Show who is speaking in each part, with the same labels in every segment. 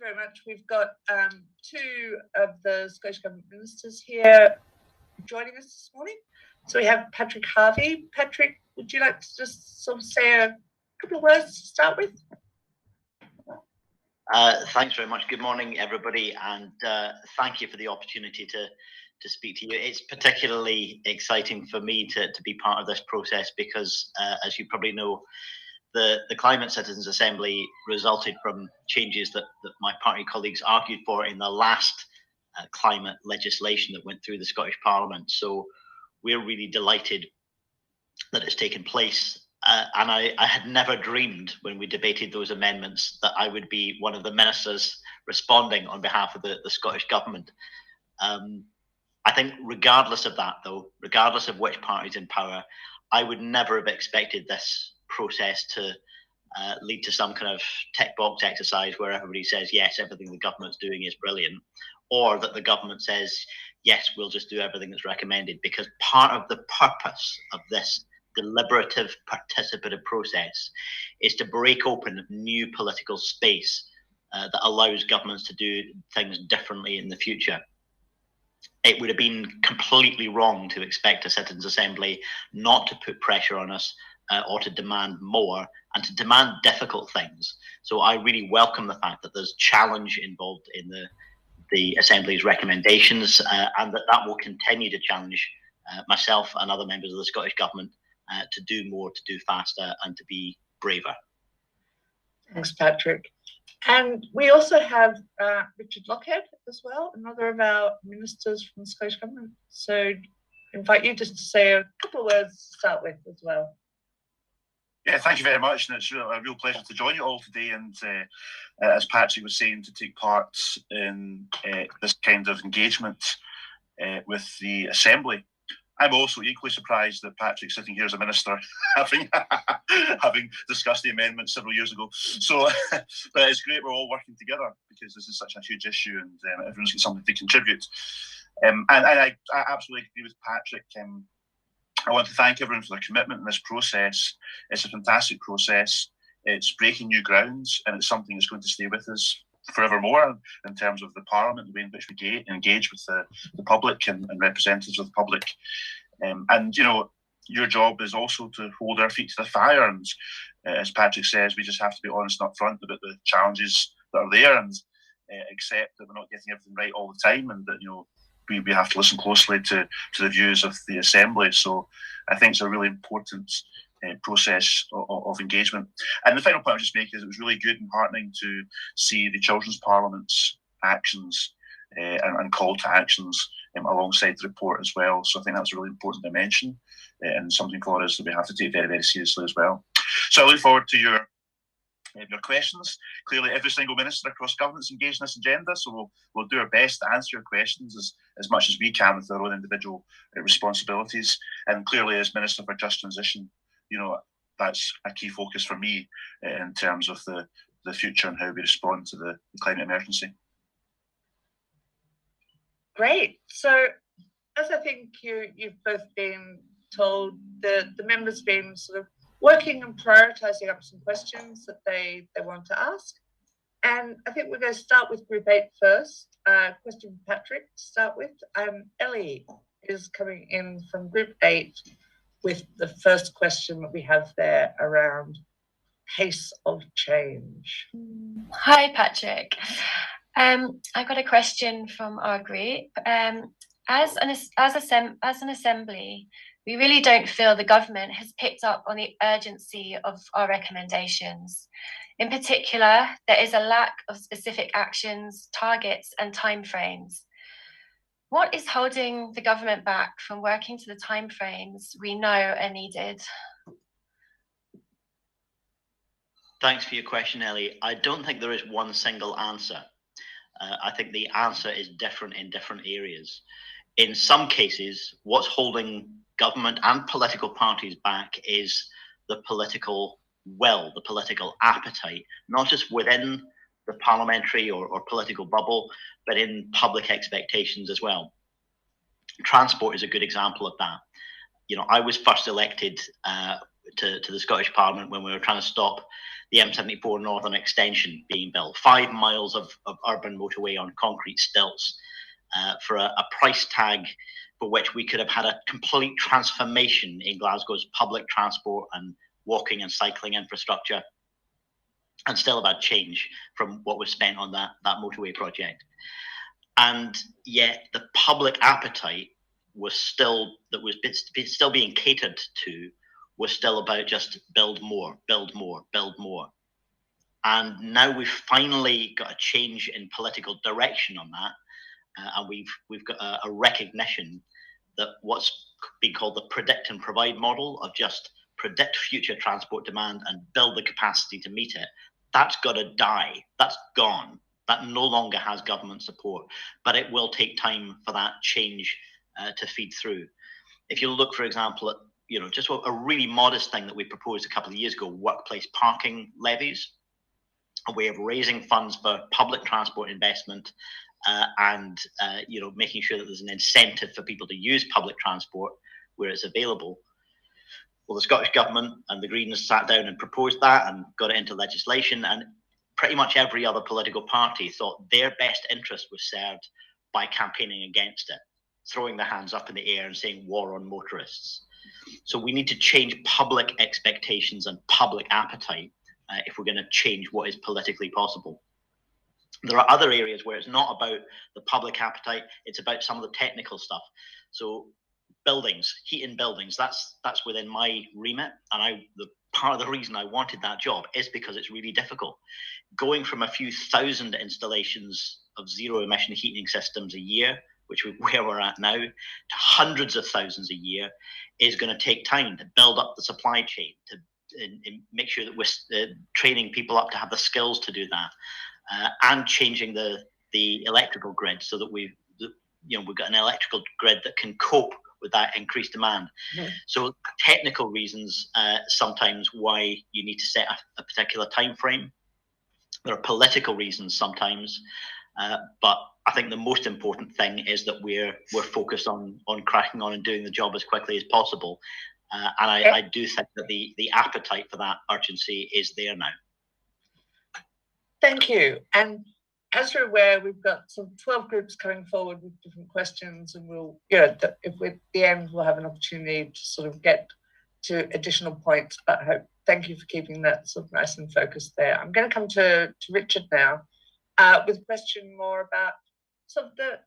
Speaker 1: very much. We've got two of the Scottish Government ministers here joining us this morning. So we have Patrick Harvey. Patrick, would you like to just sort of say a couple of words to start with?
Speaker 2: Thanks very much. Good morning, everybody, and thank you for the opportunity to speak to you. It's particularly exciting for me to be part of this process because, as you probably know, the Climate Citizens Assembly resulted from changes that my party colleagues argued for in the last climate legislation that went through the Scottish Parliament. So we're really delighted that it's taken place. And I had never dreamed when we debated those amendments that I would be one of the ministers responding on behalf of the Scottish Government. I think regardless of that, though, regardless of which party's in power, I would never have expected this process to lead to some kind of tick box exercise where everybody says, yes, everything the government's doing is brilliant, or that the government says, yes, we'll just do everything that's recommended, because part of the purpose of this deliberative participative process is to break open new political space that allows governments to do things differently in the future. It would have been completely wrong to expect a Citizens' Assembly not to put pressure on us or to demand more and to demand difficult things. So I really welcome the fact that there's challenge involved in the Assembly's recommendations and that will continue to challenge myself and other members of the Scottish Government to do more, to do faster and to be braver.
Speaker 1: Thanks, Patrick. And we also have Richard Lochhead as well, another of our ministers from the Scottish Government. So I invite you just to say a couple of words to start with as well.
Speaker 3: Yeah, thank you very much. And it's a real pleasure to join you all today. And as Patrick was saying, to take part in this kind of engagement with the Assembly. I'm also equally surprised that Patrick's sitting here as a minister, having discussed the amendment several years ago. So, but it's great we're all working together because this is such a huge issue and everyone's got something to contribute. And I absolutely agree with Patrick. I want to thank everyone for their commitment in this process. It's a fantastic process. It's breaking new grounds, and it's something that's going to stay with us forevermore in terms of the Parliament, the way in which we engage with the public and representatives of the public. And, you know, your job is also to hold our feet to the fire. And as Patrick says, we just have to be honest and upfront about the challenges that are there and accept that we're not getting everything right all the time and that, you know, we have to listen closely to the views of the Assembly. So I think it's a really important process of engagement. And the final point I'll just make is it was really good and heartening to see the Children's Parliament's actions and call to actions alongside the report as well. So I think that's a really important dimension and something for us that we have to take very, very seriously as well. So I look forward to your questions. Clearly, every single minister across government is engaged in this agenda, so we'll do our best to answer your questions as much as we can with our own individual responsibilities. And clearly, as Minister for Just Transition, you know, that's a key focus for me in terms of the future and how we respond to the climate emergency.
Speaker 1: Great. So, as I think you've both been told, the members have been sort of working and prioritising up some questions that they want to ask. And I think we're going to start with Group 8 first. Question for Patrick to start with. Ellie is coming in from Group 8 with the first question that we have there around pace of change.
Speaker 4: Hi, Patrick. I've got a question from our group. As an assembly, we really don't feel the government has picked up on the urgency of our recommendations. In particular, there is a lack of specific actions, targets, and timeframes. What is holding the government back from working to the timeframes we know are needed?
Speaker 2: Thanks for your question, Ellie. I don't think there is one single answer. I think the answer is different in different areas. In some cases, what's holding government and political parties back is the political will, the political appetite, not just within the parliamentary or political bubble, but in public expectations as well. Transport is a good example of that. You know, I was first elected to the Scottish Parliament when we were trying to stop the M74 Northern Extension being built. 5 miles of urban motorway on concrete stilts for a price tag for which we could have had a complete transformation in Glasgow's public transport and walking and cycling infrastructure, and still about change from what was spent on that motorway project. And yet the public appetite was still being catered to, was still about just build more, build more, build more. And now we've finally got a change in political direction on that, and we've got a recognition that what's being called the predict and provide model of just predict future transport demand and build the capacity to meet it, that's got to die. That's gone. That no longer has government support, but it will take time for that change to feed through. If you look, for example, at just a really modest thing that we proposed a couple of years ago, workplace parking levies, a way of raising funds for public transport investment and making sure that there's an incentive for people to use public transport where it's available. Well, the Scottish Government and the Greens sat down and proposed that and got it into legislation, and pretty much every other political party thought their best interest was served by campaigning against it, throwing their hands up in the air and saying war on motorists. So we need to change public expectations and public appetite if we're going to change what is politically possible. There are other areas where it's not about the public appetite, it's about some of the technical stuff. So buildings, heating buildings, that's within my remit, and the part of the reason I wanted that job is because it's really difficult. Going from a few thousand installations of zero emission heating systems a year, which is where we're at now, to hundreds of thousands a year is going to take time to build up the supply chain, to make sure that we're training people up to have the skills to do that, and changing the electrical grid so that we've got an electrical grid that can cope with that increased demand. Mm-hmm. So technical reasons sometimes why you need to set a particular time frame. There are political reasons sometimes, but I think the most important thing is that we're focused on cracking on and doing the job as quickly as possible. And I do think that the appetite for that urgency is there now.
Speaker 1: Thank you. And as you're aware, we've got some 12 groups coming forward with different if we're at the end, we'll have an opportunity to sort of get to additional points. But thank you for keeping that sort of nice and focused there. I'm going to come to Richard now with a question more about sort of the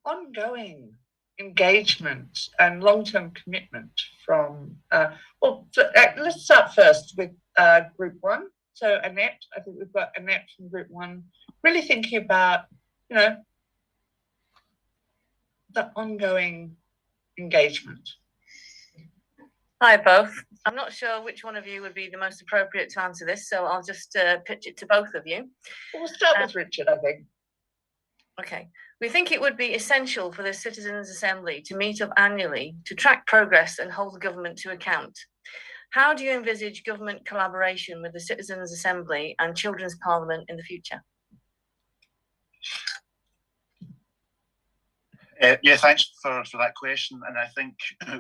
Speaker 1: ongoing engagement and long-term commitment from, let's start first with Group 1. So Annette, I think we've got Annette from Group 1, really thinking about, the ongoing engagement.
Speaker 5: Hi, both. I'm not sure which one of you would be the most appropriate to answer this, so I'll just pitch it to both of you.
Speaker 1: We'll start with Richard, I think.
Speaker 5: Okay. We think it would be essential for the Citizens' Assembly to meet up annually to track progress and hold the government to account. How do you envisage government collaboration with the Citizens' Assembly and Children's Parliament in the future?
Speaker 3: Thanks for that question. And I think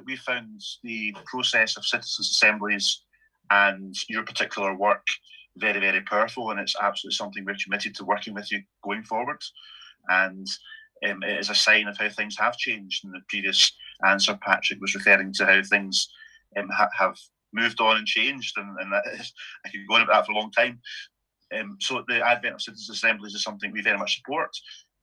Speaker 3: we found the process of citizens' assemblies and your particular work very, very powerful, and it's absolutely something we're committed to working with you going forward. And it is a sign of how things have changed. In the previous answer, Patrick was referring to how things have moved on and changed, and that is, I could go on about that for a long time. So the advent of citizens' assemblies is something we very much support.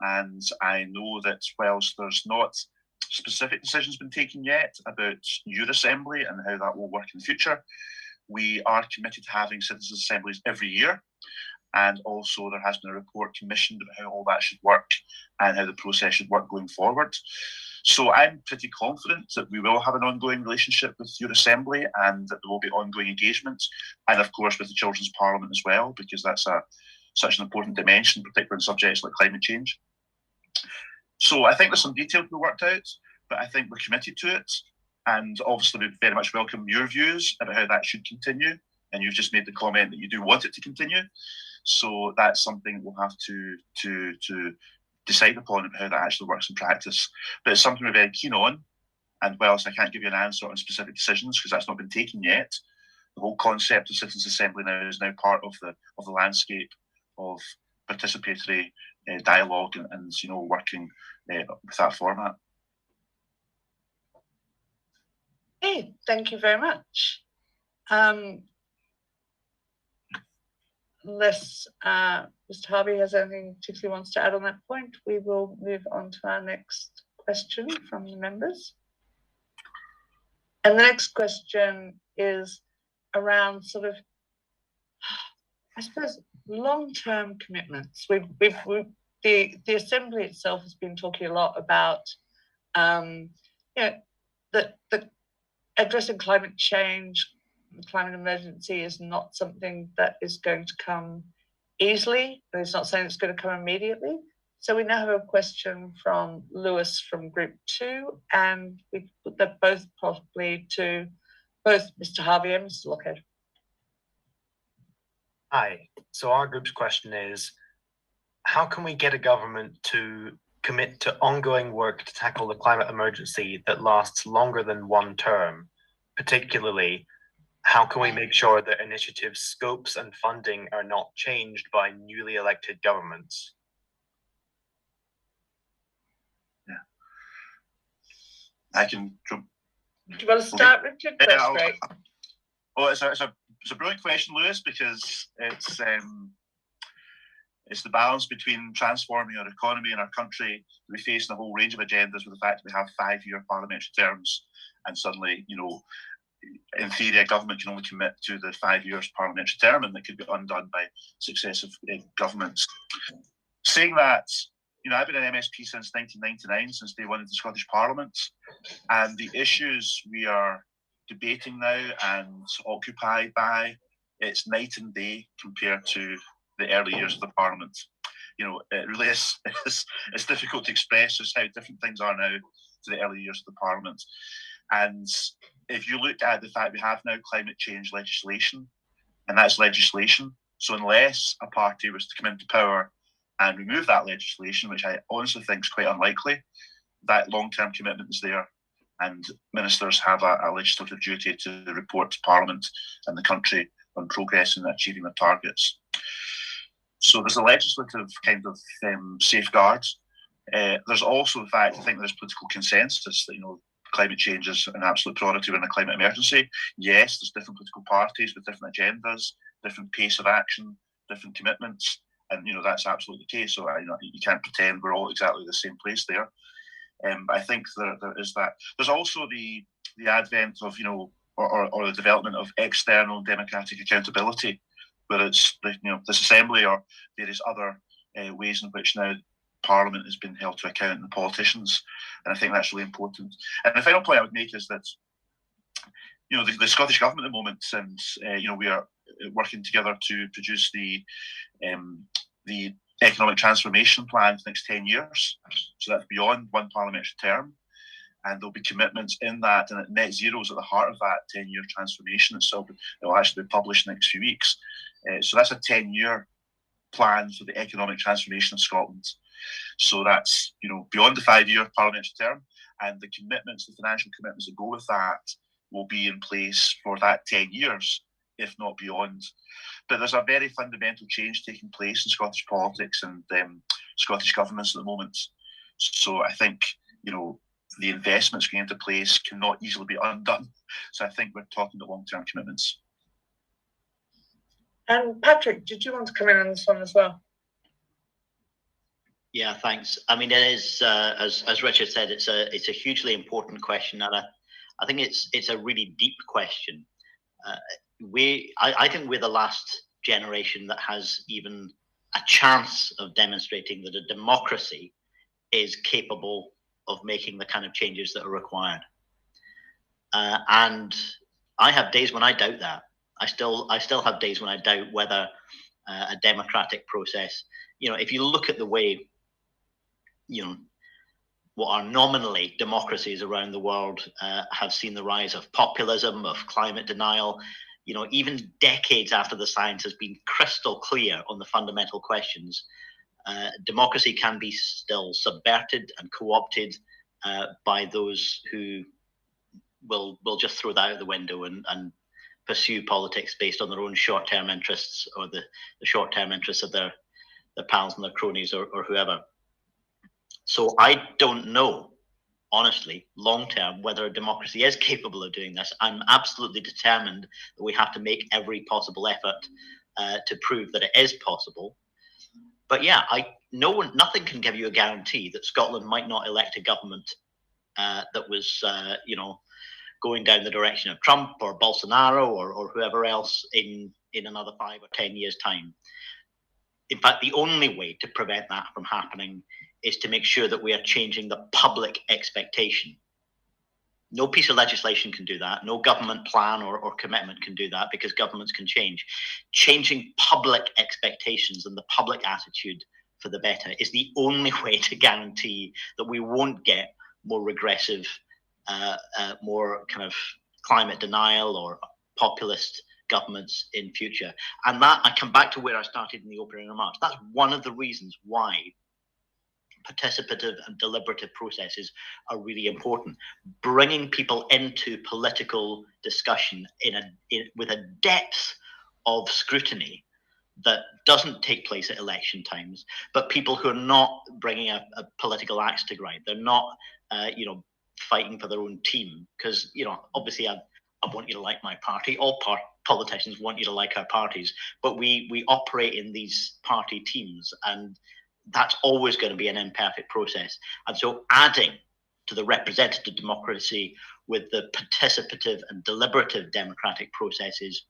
Speaker 3: And I know that whilst there's not specific decisions been taken yet about your assembly and how that will work in the future, we are committed to having citizens' assemblies every year. And also there has been a report commissioned about how all that should work and how the process should work going forward. So I'm pretty confident that we will have an ongoing relationship with your assembly and that there will be ongoing engagement, and of course with the Children's Parliament as well, because that's such an important dimension, particularly in subjects like climate change. So I think there's some detail to be worked out, but I think we're committed to it. And obviously we very much welcome your views about how that should continue. And you've just made the comment that you do want it to continue. So that's something we'll have to decide upon about how that actually works in practice. But it's something we're very keen on. And whilst I can't give you an answer on specific decisions because that's not been taken yet, the whole concept of Citizens Assembly now is now part of the landscape of participatory dialogue and working with that format.
Speaker 1: Okay, thank you very much. Unless Mr. Harvey has anything particularly wants to add on that point, we will move on to our next question from the members. And the next question is around sort of, I suppose, long-term commitments. The Assembly itself has been talking a lot about, the addressing climate change, the climate emergency is not something that is going to come easily, but it's not saying it's going to come immediately. So we now have a question from Lewis from Group 2, and we put that both probably to both Mr. Harvey and Mr. Lochhead.
Speaker 6: Hi. So our group's question is, how can we get a government to commit to ongoing work to tackle the climate emergency that lasts longer than one term? Particularly, how can we make sure that initiative scopes and funding are not changed by newly elected governments?
Speaker 3: I can.
Speaker 1: Do you want to start, Richard? That's great.
Speaker 3: Oh, it's a brilliant question, Lewis, because it's the balance between transforming our economy and our country. We face a whole range of agendas with the fact that we have 5-year parliamentary terms, and suddenly, in theory, a government can only commit to the 5 years parliamentary term, and that could be undone by successive governments. Saying that, I've been an MSP since 1999, since day one of the Scottish Parliament, and the issues we are debating now and occupied by, it's night and day compared to the early years of the Parliament. It really is it's difficult to express just how different things are now to the early years of the Parliament. And if you look at the fact we have now climate change legislation, and that's legislation, so unless a party was to come into power and remove that legislation, which I honestly think is quite unlikely, that long-term commitment is there, and ministers have a legislative duty to report to Parliament and the country on progress in achieving their targets. So there's a legislative kind of safeguard. There's also the fact, I think there's political consensus that, climate change is an absolute priority in a climate emergency. Yes, there's different political parties with different agendas, different pace of action, different commitments, and that's absolutely the case. So you can't pretend we're all exactly the same place there. But I think there is that. There's also the advent of or the development of external democratic accountability, whether it's this Assembly or various other ways in which now Parliament has been held to account and the politicians, and I think that's really important. And the final point I would make is that the Scottish Government at the moment, and we are working together to produce the economic transformation plan for the next 10 years. So that's beyond one parliamentary term, and there'll be commitments in that, and net zero is at the heart of that 10-year transformation itself. It will actually be published in the next few weeks. So that's a 10-year plan for the economic transformation of Scotland. So that's beyond the 5-year parliamentary term, and the commitments, the financial commitments that go with that, will be in place for that 10 years, if not beyond. But there's a very fundamental change taking place in Scottish politics and Scottish governments at the moment. So I think the investments going into place cannot easily be undone. So I think we're talking about long-term commitments.
Speaker 1: And Patrick, did you want to come in on this one as well?
Speaker 2: Yeah, thanks. I mean, it is as Richard said, it's a hugely important question, and I think it's a really deep question. I think we're the last generation that has even a chance of demonstrating that a democracy is capable of making the kind of changes that are required. And I have days when I doubt that. I still have days when I doubt whether a democratic process, if you look at the way, what are nominally democracies around the world have seen the rise of populism, of climate denial, even decades after the science has been crystal clear on the fundamental questions, democracy can be still subverted and co-opted by those who will just throw that out the window and pursue politics based on their own short-term interests or the short-term interests of their pals and their cronies or whoever. So I don't know, honestly, long-term, whether a democracy is capable of doing this. I'm absolutely determined that we have to make every possible effort to prove that it is possible. But yeah, nothing can give you a guarantee that Scotland might not elect a government that was, going down the direction of Trump or Bolsonaro or whoever else in another 5 or 10 years' time. In fact, the only way to prevent that from happening is to make sure that we are changing the public expectation. No piece of legislation can do that. No government plan or commitment can do that, because governments can change. Changing public expectations and the public attitude for the better is the only way to guarantee that we won't get more regressive, more kind of climate denial or populist governments in future. And that, I come back to where I started in the opening remarks. That's one of the reasons why participative and deliberative processes are really important. Bringing people into political discussion with a depth of scrutiny that doesn't take place at election times, but people who are not bringing a political axe to grind. They're not, fighting for their own team, because, obviously I want you to like my party. All politicians want you to like our parties, but we operate in these party teams, and that's always going to be an imperfect process. And so adding to the representative democracy with the participative and deliberative democratic processes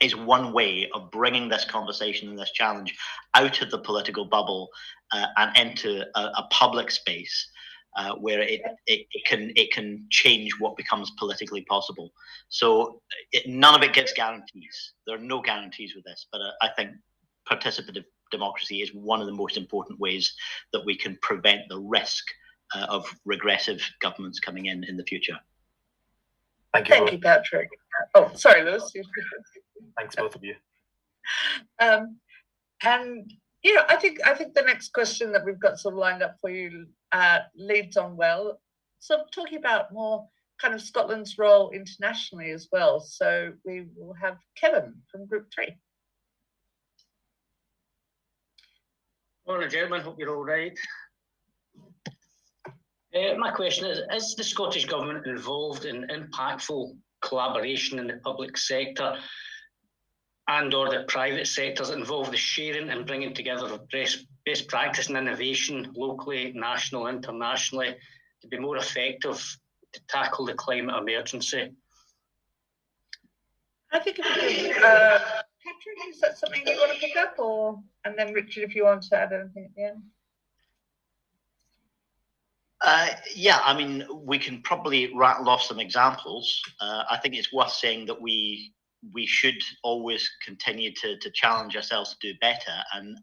Speaker 2: is one way of bringing this conversation and this challenge out of the political bubble and into a public space where it can change what becomes politically possible. So none of it gets guarantees. There are no guarantees with this, but I think participative democracy is one of the most important ways that we can prevent the risk of regressive governments coming in the future.
Speaker 6: Thank you.
Speaker 1: Thank you, Patrick. Oh, sorry, Lewis.
Speaker 6: Thanks, both of you.
Speaker 1: And I think the next question that we've got sort of lined up for you leads on well. So talking about more kind of Scotland's role internationally as well. So we will have Kevin from Group 3.
Speaker 7: Morning, gentlemen. Hope you're all right. My question is the Scottish Government involved in impactful collaboration in the public sector and or the private sectors that involve the sharing and bringing together of best practice and innovation locally, national, internationally, to be more effective to tackle the climate emergency?
Speaker 1: I think if you could, Patrick, is that something you want to pick up, and then Richard, if you want to add anything at the end?
Speaker 2: Yeah, I mean, we can probably rattle off some examples. I think it's worth saying that we should always continue to challenge ourselves to do better, and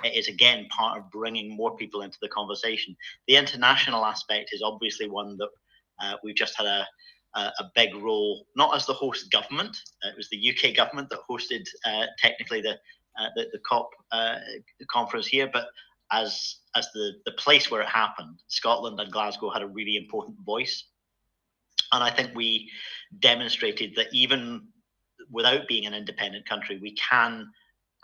Speaker 2: it is again part of bringing more people into the conversation. The international aspect is obviously one that we've just had a big role, not as the host government. It was the UK government that hosted technically the COP conference here, but as the place where it happened, Scotland and Glasgow had a really important voice. And I think we demonstrated that even without being an independent country, we can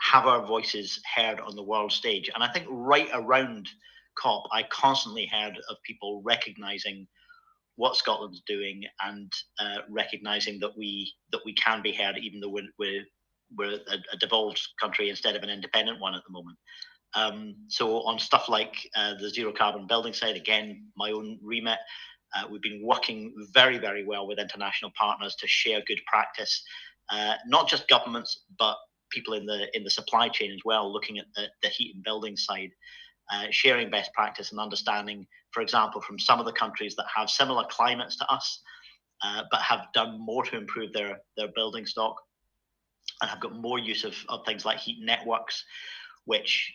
Speaker 2: have our voices heard on the world stage. And I think right around COP, I constantly heard of people recognizing what Scotland's doing and recognizing that we can be heard, even though we're a devolved country instead of an independent one at the moment. So on stuff like the zero carbon building side, again, my own remit, we've been working very, very well with international partners to share good practice, not just governments, but people in the supply chain as well, looking at the heat and building side, sharing best practice and understanding, for example, from some of the countries that have similar climates to us, but have done more to improve their building stock and have got more use of things like heat networks, which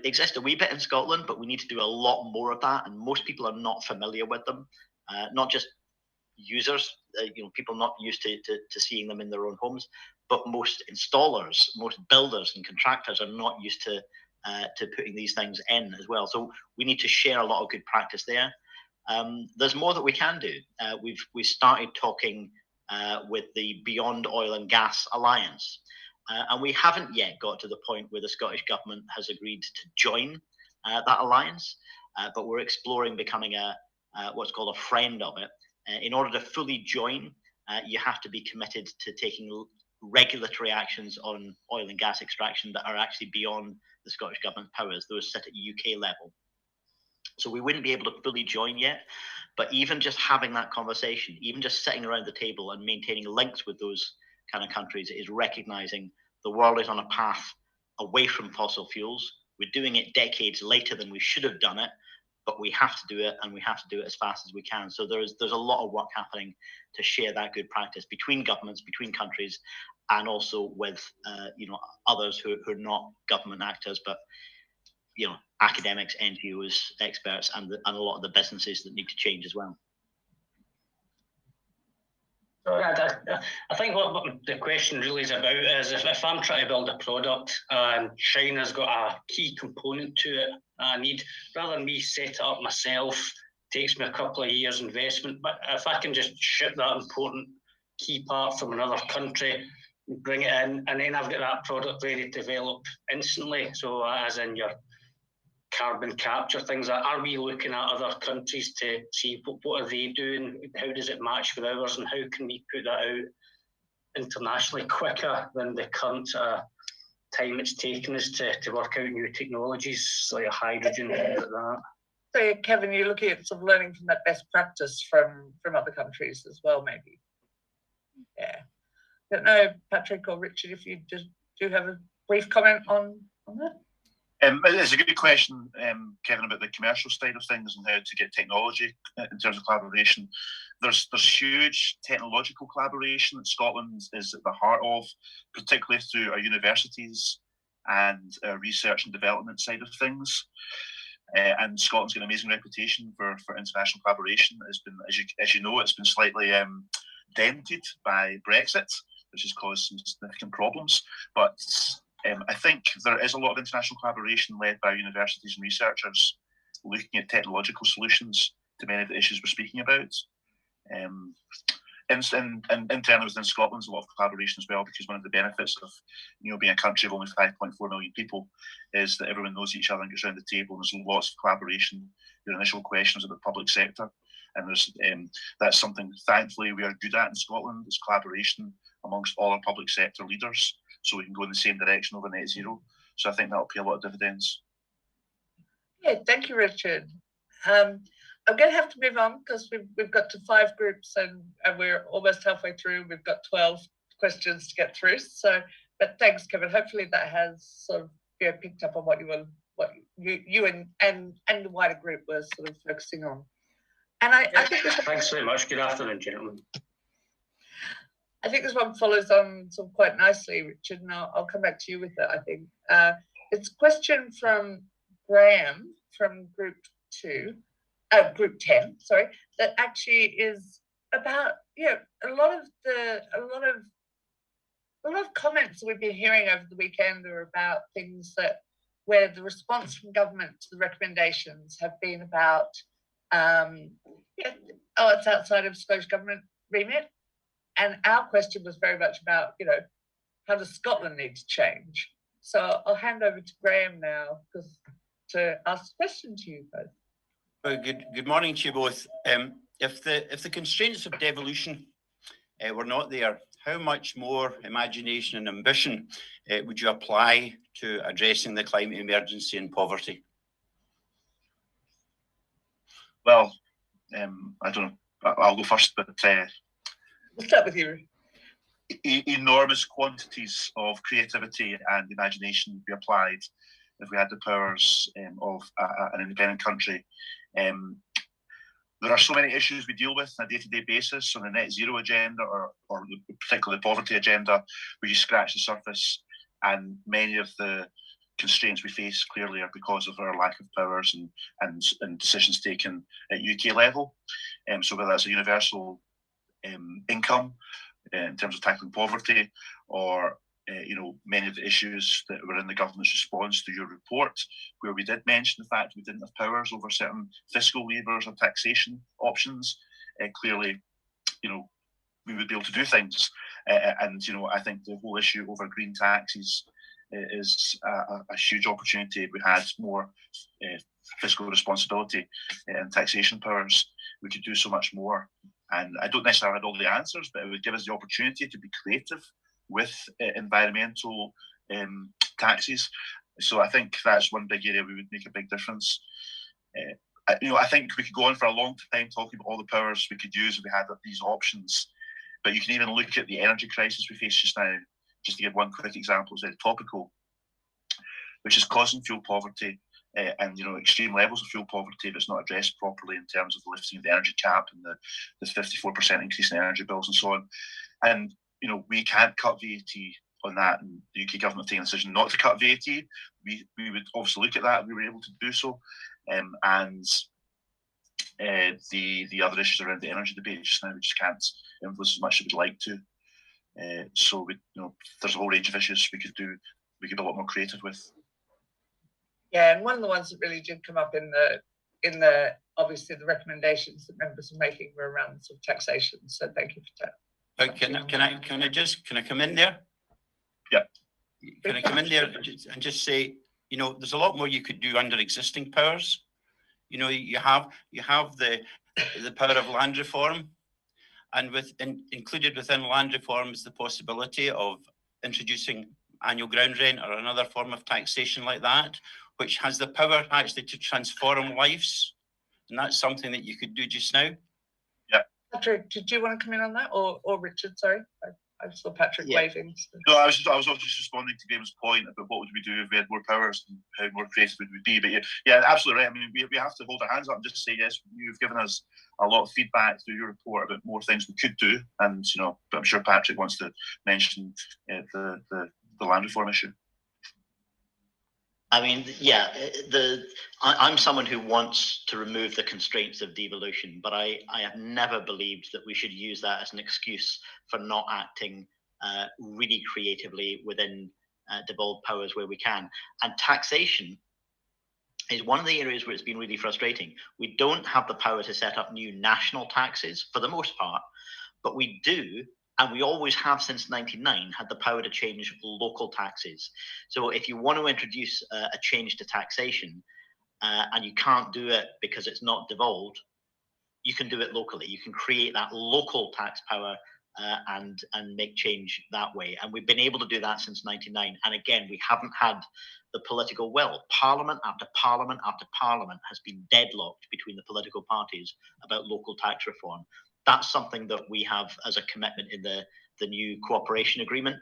Speaker 2: exist a wee bit in Scotland, but we need to do a lot more of that, and most people are not familiar with them. Not just users, people not used to seeing them in their own homes, but most installers, most builders and contractors are not used to putting these things in as well. So we need to share a lot of good practice there. There's more that we can do. We've started talking with the Beyond Oil and Gas Alliance. And we haven't yet got to the point where the Scottish Government has agreed to join that alliance, but we're exploring becoming what's called a friend of it. In order to fully join, you have to be committed to taking regulatory actions on oil and gas extraction that are actually beyond the Scottish Government's powers. Those sit at UK level. So we wouldn't be able to fully join yet, but even just having that conversation, even just sitting around the table and maintaining links with those kind of countries is recognizing the world is on a path away from fossil fuels. We're doing it decades later than we should have done it, but we have to do it, and we have to do it as fast as we can. So there's a lot of work happening to share that good practice between governments, between countries, and also with others who are not government actors, but academics, NGOs, experts, and a lot of the businesses that need to change as well.
Speaker 7: I think what the question really is about is if I'm trying to build a product and China's got a key component to it, I need, rather than me set it up myself, takes me a couple of years investment, but if I can just ship that important key part from another country, bring it in, and then I've got that product ready to develop instantly. So as in your carbon capture, things like, are we looking at other countries to see what are they doing, how does it match with ours, and how can we put that out internationally quicker than the current time it's taken us to work out new technologies like hydrogen, things like that.
Speaker 1: So Kevin, you're looking at sort of learning from that best practice from other countries as well, maybe. Yeah. I don't know, Patrick or Richard, if you just do have a brief comment on that.
Speaker 3: It's a good question, Kevin, about the commercial side of things and how to get technology in terms of collaboration. There's huge technological collaboration that Scotland is at the heart of, particularly through our universities and our research and development side of things. And Scotland's got an amazing reputation for international collaboration. It's been, as you know, it's been slightly dented by Brexit, which has caused some significant problems. But I think there is a lot of international collaboration led by universities and researchers looking at technological solutions to many of the issues we're speaking about. And internally within Scotland, there's a lot of collaboration as well, because one of the benefits of being a country of only 5.4 million people is that everyone knows each other and gets around the table, and there's lots of collaboration. Your initial question was about the public sector, and there's that's something thankfully we are good at in Scotland, is collaboration amongst all our public sector leaders, so we can go in the same direction over net zero. So I think that'll pay a lot of dividends.
Speaker 1: Yeah, thank you, Richard. I'm going to have to move on because we've got to 5 groups and we're almost halfway through. We've got 12 questions to get through. So, but thanks, Kevin. Hopefully that has sort of picked up on what you and the wider group were sort of focusing on. And I think
Speaker 7: thanks very much. Good afternoon, gentlemen.
Speaker 1: I think this one follows on sort of quite nicely, Richard, and I'll come back to you with it, I think. It's a question from Graham from Group 10, sorry, that actually is about, a lot of comments that we've been hearing over the weekend are about things where the response from government to the recommendations have been about, it's outside of Scottish Government remit. And our question was very much about, how does Scotland need to change? So I'll hand over to Graham now to ask a question to you both.
Speaker 8: Well, good morning to you both. If the constraints of devolution were not there, how much more imagination and ambition would you apply to addressing the climate emergency and poverty?
Speaker 3: Well, I don't know. I'll go first, but
Speaker 1: we'll start with you.
Speaker 3: Enormous quantities of creativity and imagination would be applied if we had the powers of an independent country. There are so many issues we deal with on a day-to-day basis on the net zero agenda, or particularly the poverty agenda, where you scratch the surface, and many of the constraints we face clearly are because of our lack of powers and decisions taken at UK level. So whether that's a universal income in terms of tackling poverty, or many of the issues that were in the government's response to your report, where we did mention the fact we didn't have powers over certain fiscal levers or taxation options. Clearly, we would be able to do things. And I think the whole issue over green taxes is a huge opportunity. If we had more fiscal responsibility and taxation powers, we could do so much more. And I don't necessarily have all the answers, but it would give us the opportunity to be creative with environmental taxes. So I think that's one big area we would make a big difference. I think we could go on for a long time talking about all the powers we could use if we had these options. But you can even look at the energy crisis we face just now. Just to give one quick example, it's very topical, which is causing fuel poverty and extreme levels of fuel poverty that's not addressed properly in terms of the lifting of the energy cap and the 54% increase in energy bills and so on. And we can't cut VAT on that, and the UK government taking a decision not to cut VAT. We would obviously look at that. We were able to do so, and the other issues around the energy debate just now we just can't influence as much as we'd like to. So there's a whole range of issues we could do. We could be a lot more creative with.
Speaker 1: Yeah, and one of the ones that really did come up in the obviously the recommendations that members are making were around sort of taxation. So thank you for that.
Speaker 8: Can I come in there?
Speaker 3: Yeah.
Speaker 8: Can I come in there and just say, there's a lot more you could do under existing powers. You have the power of land reform, and included within land reform is the possibility of introducing annual ground rent or another form of taxation like that, which has the power actually to transform lives. And that's something that you could do just now.
Speaker 3: Yeah.
Speaker 1: Patrick, did you want to come in on that, or Richard? Sorry, I saw Patrick waving. So.
Speaker 3: No, I was also just responding to Graham's point about what would we do if we had more powers and how more creative would we be. But yeah, absolutely right. I mean, we have to hold our hands up and just say, yes, you've given us a lot of feedback through your report about more things we could do. And, but I'm sure Patrick wants to mention the land reform issue.
Speaker 2: I mean, yeah, I'm someone who wants to remove the constraints of devolution, but I have never believed that we should use that as an excuse for not acting really creatively within devolved powers where we can. And taxation is one of the areas where it's been really frustrating. We don't have the power to set up new national taxes for the most part, but we do. And we always have since 1999 had the power to change local taxes. So if you want to introduce a change to taxation and you can't do it because it's not devolved, you can do it locally. You can create that local tax power and make change that way. And we've been able to do that since 1999. And again, we haven't had the political will. Parliament after parliament after parliament has been deadlocked between the political parties about local tax reform. That's something that we have as a commitment in the new cooperation agreement,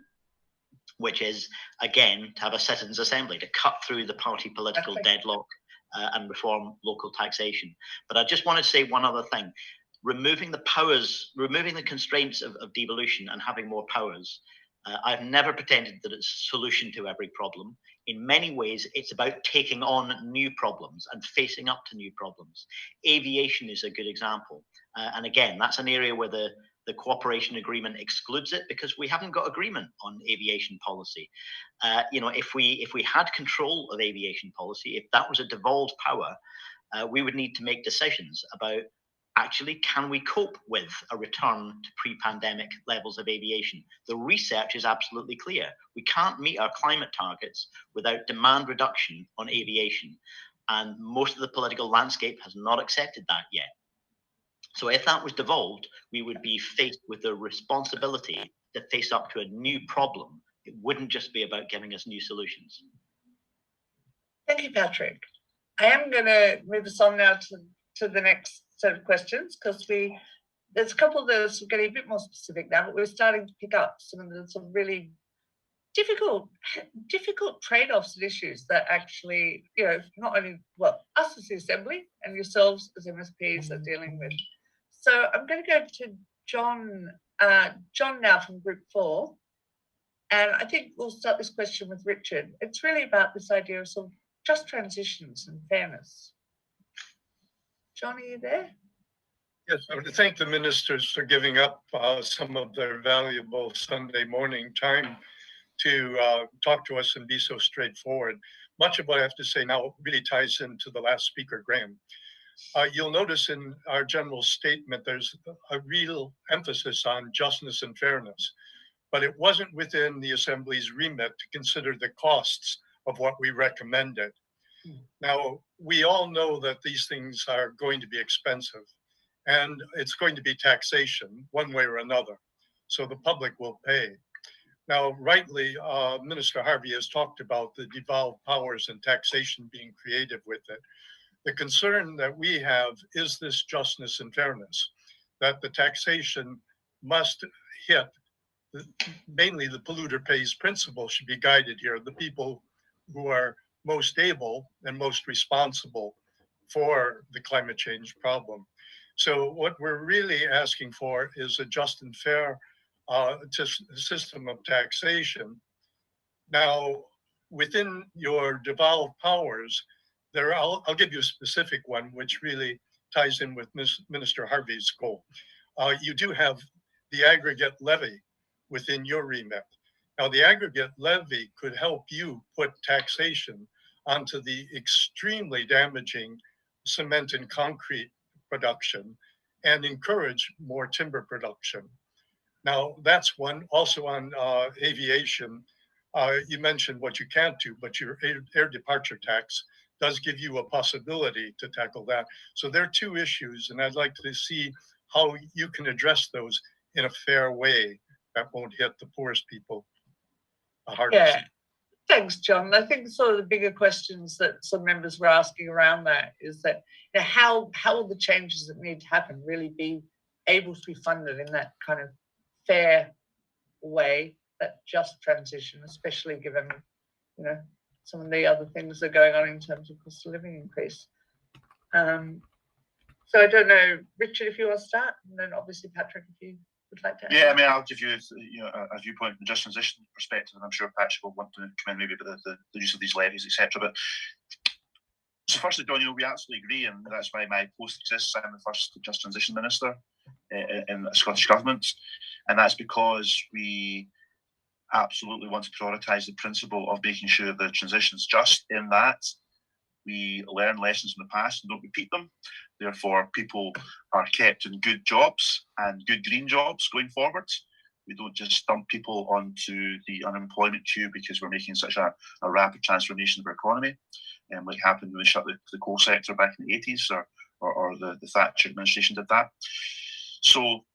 Speaker 2: which is, again, to have a citizens' assembly to cut through the party political deadlock and reform local taxation. But I just want to say one other thing. Removing the constraints of devolution and having more powers, I've never pretended that it's a solution to every problem. In many ways, it's about taking on new problems and facing up to new problems. Aviation is a good example. And again, that's an area where the cooperation agreement excludes it because we haven't got agreement on aviation policy. If we had control of aviation policy, if that was a devolved power, we would need to make decisions about actually, can we cope with a return to pre-pandemic levels of aviation? The research is absolutely clear. We can't meet our climate targets without demand reduction on aviation. And most of the political landscape has not accepted that yet. So if that was devolved, we would be faced with the responsibility to face up to a new problem. It wouldn't just be about giving us new solutions.
Speaker 1: Thank you, Patrick. I am going to move us on now to the next set of questions, because there's a couple of those are getting a bit more specific now, but we're starting to pick up some of the sort of really difficult trade-offs and issues that actually, not only us as the Assembly and yourselves as MSPs are dealing with. So I'm going to go to John now from Group 4, and I think we'll start this question with Richard. It's really about this idea of sort of just transitions and fairness. John, are you there?
Speaker 9: Yes, I would thank the ministers for giving up some of their valuable Sunday morning time to talk to us and be so straightforward. Much of what I have to say now really ties into the last speaker, Graham. You'll notice in our general statement, there's a real emphasis on justness and fairness, but it wasn't within the Assembly's remit to consider the costs of what we recommended. Now, we all know that these things are going to be expensive, and it's going to be taxation one way or another, so the public will pay. Now, rightly, Minister Harvey has talked about the devolved powers and taxation being creative with it. The concern that we have is this justness and fairness, that the taxation must hit, mainly the polluter pays principle should be guided here, the people who are most able and most responsible for the climate change problem. So what we're really asking for is a just and fair system of taxation. Now, within your devolved powers, I'll give you a specific one, which really ties in with Minister Harvey's goal. You do have the aggregate levy within your remit. Now, the aggregate levy could help you put taxation onto the extremely damaging cement and concrete production and encourage more timber production. Now, that's one. Also on aviation, you mentioned what you can't do, but your air departure tax does give you a possibility to tackle that. So there are two issues, and I'd like to see how you can address those in a fair way that won't hit the poorest people hardest.
Speaker 1: Yeah, thanks, John. I think sort of the bigger questions that some members were asking around that is that, you know, how will the changes that need to happen really be able to be funded in that kind of fair way, that just transition, especially given, you know, some of the other things that are going on in terms of cost of living increase. So I don't know, Richard, if you want to start, and then obviously Patrick, if you would like to.
Speaker 3: Yeah, I mean, I'll give you, a viewpoint from the just transition perspective, and I'm sure Patrick will want to come in maybe about the use of these levies, etc. But so firstly, John, we absolutely agree, and that's why my post exists. I'm the first just transition minister in the Scottish Government, and that's because we absolutely want to prioritise the principle of making sure the transition's just, in that we learn lessons from the past and don't repeat them. Therefore, people are kept in good jobs and good green jobs going forward. We don't just dump people onto the unemployment queue because we're making such a rapid transformation of our economy, like happened when we shut the coal sector back in the 80s, or the Thatcher administration did that. So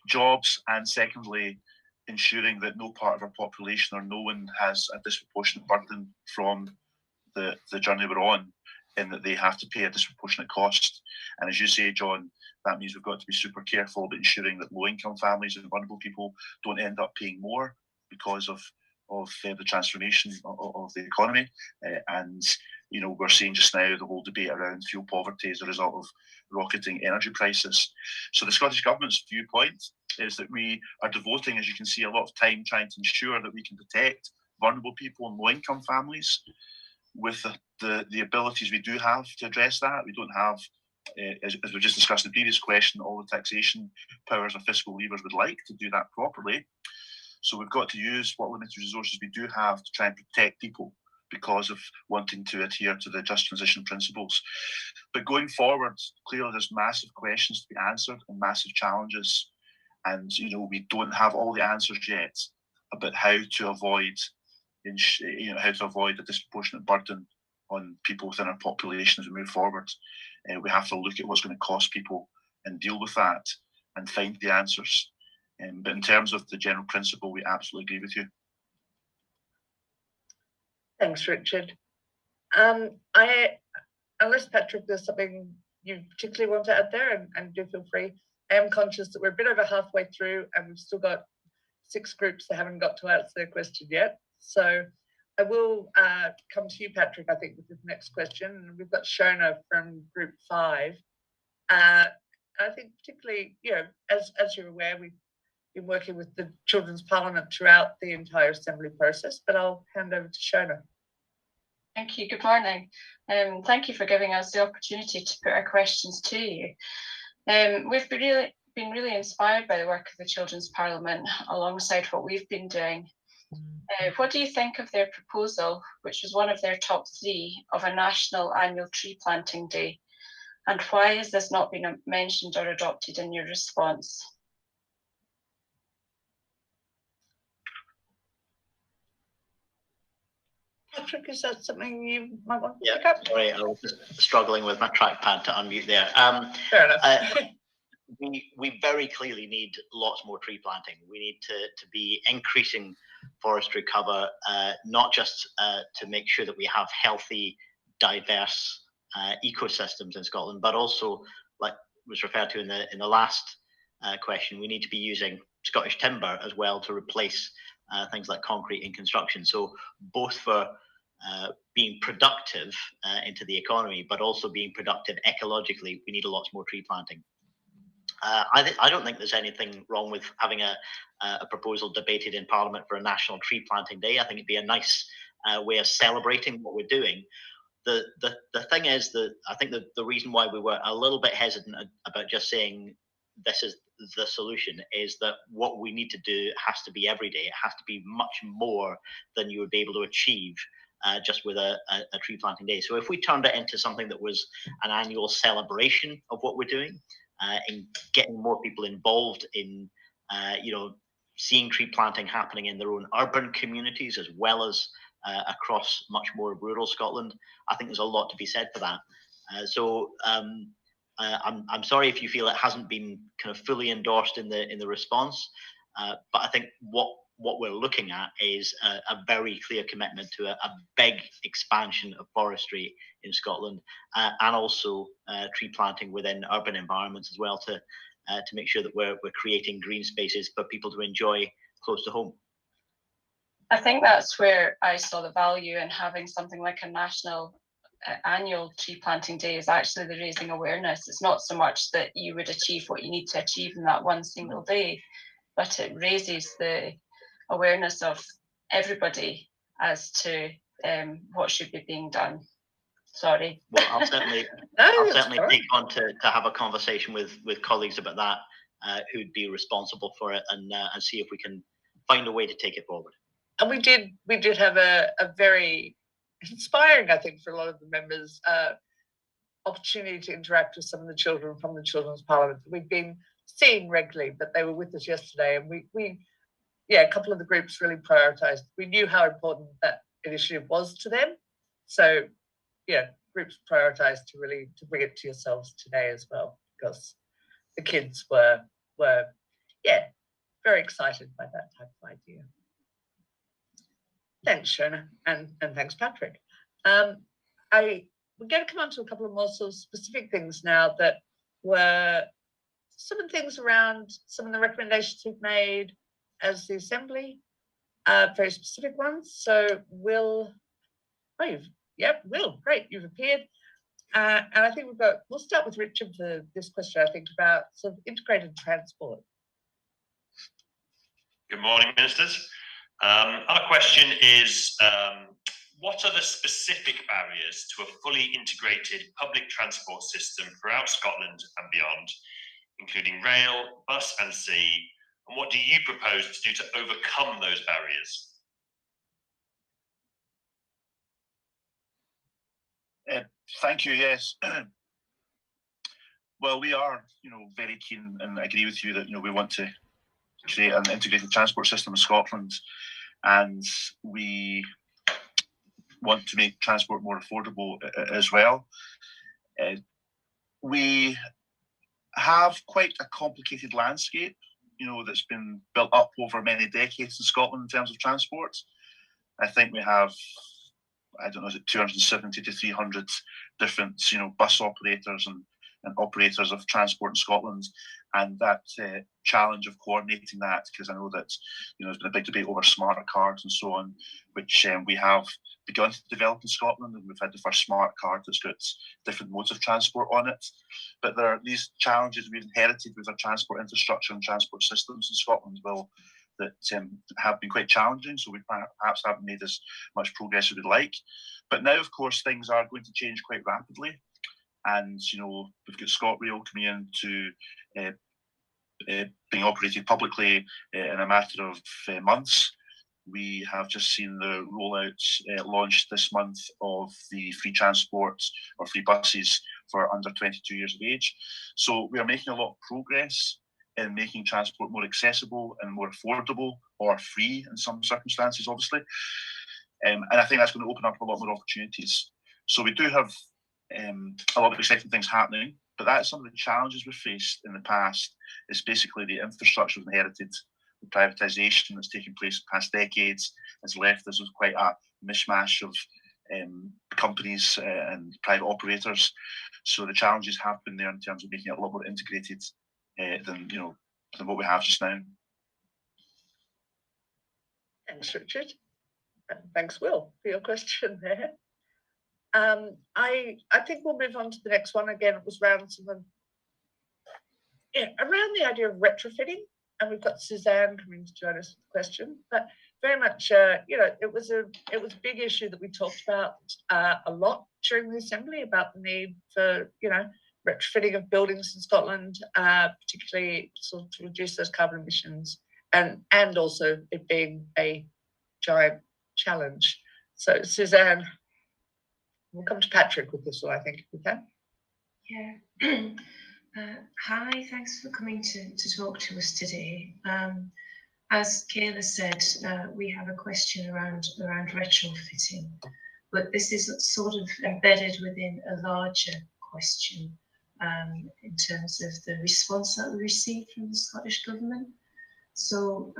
Speaker 3: jobs, and secondly, ensuring that no part of our population or no one has a disproportionate burden from the journey we're on, in that they have to pay a disproportionate cost. And as you say, John, that means we've got to be super careful about ensuring that low-income families and vulnerable people don't end up paying more because of the transformation of the economy. And we're seeing just now the whole debate around fuel poverty as a result of rocketing energy prices. So the Scottish Government's viewpoint is that we are devoting, as you can see, a lot of time trying to ensure that we can protect vulnerable people and low-income families with the abilities we do have to address that. We don't have, as we just discussed in the previous question, all the taxation powers or fiscal levers would like to do that properly. So we've got to use what limited resources we do have to try and protect people because of wanting to adhere to the just transition principles. But going forward, clearly there's massive questions to be answered and massive challenges. And, we don't have all the answers yet about how to avoid a disproportionate burden on people within our population as we move forward. We have to look at what's going to cost people and deal with that and find the answers. But in terms of the general principle, we absolutely agree with you.
Speaker 1: Thanks, Richard. Unless Patrick, there's something you particularly want to add there, and do feel free. I am conscious that we're a bit over halfway through and we've still got 6 groups that haven't got to answer their question yet. So I will come to you, Patrick, I think, with the next question. We've got Shona from Group 5. I think particularly, as you're aware, we've been working with the Children's Parliament throughout the entire Assembly process, but I'll hand over to Shona.
Speaker 10: Thank you. Good morning. Thank you for giving us the opportunity to put our questions to you. We've been really inspired by the work of the Children's Parliament alongside what we've been doing. What do you think of their proposal, which was one of their top 3, of a national annual tree planting day? And why has this not been mentioned or adopted in your response?
Speaker 1: Patrick, is that something you might want to
Speaker 2: Yeah,
Speaker 1: pick up?
Speaker 2: sorry, I was just struggling with my trackpad to unmute there.
Speaker 1: Fair enough.
Speaker 2: We very clearly need lots more tree planting. We need to be increasing forestry cover, not just to make sure that we have healthy, diverse ecosystems in Scotland, but also, like was referred to in the last question, we need to be using Scottish timber as well to replace things like concrete in construction. So both for being productive into the economy, but also being productive ecologically, we need a lot more tree planting. I don't think there's anything wrong with having a proposal debated in Parliament for a National Tree Planting Day. I think it'd be a nice way of celebrating what we're doing. The thing is that I think the reason why we were a little bit hesitant about just saying this is the solution is that what we need to do has to be every day. It has to be much more than you would be able to achieve just with a tree planting day. So if we turned it into something that was an annual celebration of what we're doing, in getting more people involved in, seeing tree planting happening in their own urban communities as well as across much more rural Scotland, I think there's a lot to be said for that. I'm sorry if you feel it hasn't been kind of fully endorsed in the response, but I think what we're looking at is a very clear commitment to a big expansion of forestry in Scotland, and also tree planting within urban environments as well to make sure that we're creating green spaces for people to enjoy close to home.
Speaker 10: I think that's where I saw the value in having something like a national annual tree planting day, is actually the raising awareness. It's not so much that you would achieve what you need to achieve in that one single day, but it raises the awareness of everybody as to what should be being done. Sorry.
Speaker 2: Well, I'll certainly take on to have a conversation with colleagues about that, who'd be responsible for it, and see if we can find a way to take it forward.
Speaker 1: And we did have a very inspiring, I think, for a lot of the members, opportunity to interact with some of the children from the Children's Parliament that we've been seeing regularly, but they were with us yesterday, and we a couple of the groups really prioritised. We knew how important that initiative was to them, so groups prioritised to bring it to yourselves today as well, because the kids were very excited by that type of idea. Thanks, Shona, and thanks, Patrick. We're going to come on to a couple of more sort of specific things now that were some of the things around some of the recommendations we've made as the Assembly, very specific ones. So Will, great, you've appeared. And I think we'll start with Richard for this question, I think, about sort of integrated transport.
Speaker 11: Good morning, Ministers. Our question is, what are the specific barriers to a fully integrated public transport system throughout Scotland and beyond, including rail, bus and sea, and what do you propose to do to overcome those barriers?
Speaker 3: Thank you. Yes. Well, we are, very keen, and I agree with you that we want to create an integrated transport system in Scotland, and we want to make transport more affordable as well. We have quite a complicated landscape, that's been built up over many decades in Scotland in terms of transport. I think we have, I don't know, is it 270 to 300 different, bus operators and operators of transport in Scotland, and that challenge of coordinating that, because I know that there's been a big debate over smart cards and so on, which we have begun to develop in Scotland, and we've had the first smart card that's got different modes of transport on it. But there are these challenges we've inherited with our transport infrastructure and transport systems in Scotland as well, that have been quite challenging, so we perhaps haven't made as much progress as we'd like. But now, of course, things are going to change quite rapidly, and we've got ScotRail coming in to being operated publicly in a matter of months, We have just seen the rollout launched this month of the free transport or free buses for under 22 years of age. So we are making a lot of progress in making transport more accessible and more affordable, or free in some circumstances, obviously. And I think that's going to open up a lot more opportunities. So we do have a lot of exciting things happening, but that's some of the challenges we've faced in the past. Is basically the infrastructure we've inherited. The privatisation that's taken place in past decades has left us with quite a mishmash of companies and private operators. So the challenges have been there in terms of making it a lot more integrated than what we have just now.
Speaker 1: Thanks, Richard. And thanks, Will, for your question there. I think we'll move on to the next one. Again, it was around around the idea of retrofitting. And we've got Suzanne coming to join us with the question, but very much, it was a big issue that we talked about a lot during the Assembly, about the need for, retrofitting of buildings in Scotland, particularly sort of to reduce those carbon emissions, and also it being a giant challenge. So Suzanne, we'll come to Patrick with this one, I think, if we can.
Speaker 12: Yeah. Hi, thanks for coming to talk to us today. As Kayla said, we have a question around retrofitting, but this is sort of embedded within a larger question in terms of the response that we received from the Scottish Government. So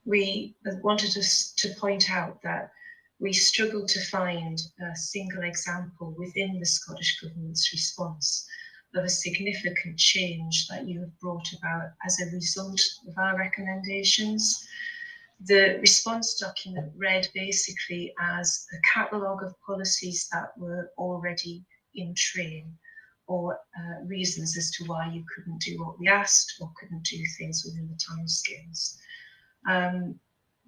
Speaker 12: we wanted us to point out that we struggled to find a single example within the Scottish Government's response of a significant change that you have brought about as a result of our recommendations. The response document read basically as a catalogue of policies that were already in train, or reasons as to why you couldn't do what we asked or couldn't do things within the timescales.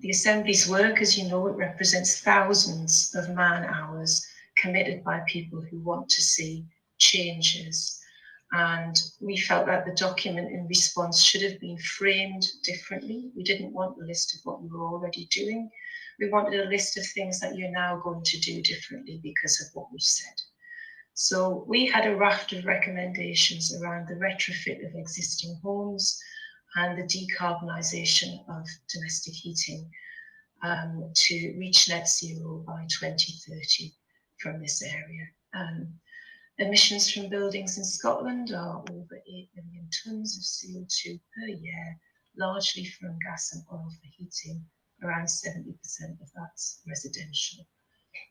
Speaker 12: The Assembly's work, as you know, it represents thousands of man-hours committed by people who want to see changes. And we felt that the document in response should have been framed differently. We didn't want a list of what you were already doing. We wanted a list of things that you're now going to do differently because of what we've said. So we had a raft of recommendations around the retrofit of existing homes and the decarbonisation of domestic heating to reach net zero by 2030 from this area. Emissions from buildings in Scotland are over 8 million tonnes of CO2 per year, largely from gas and oil for heating. Around 70% of that's residential.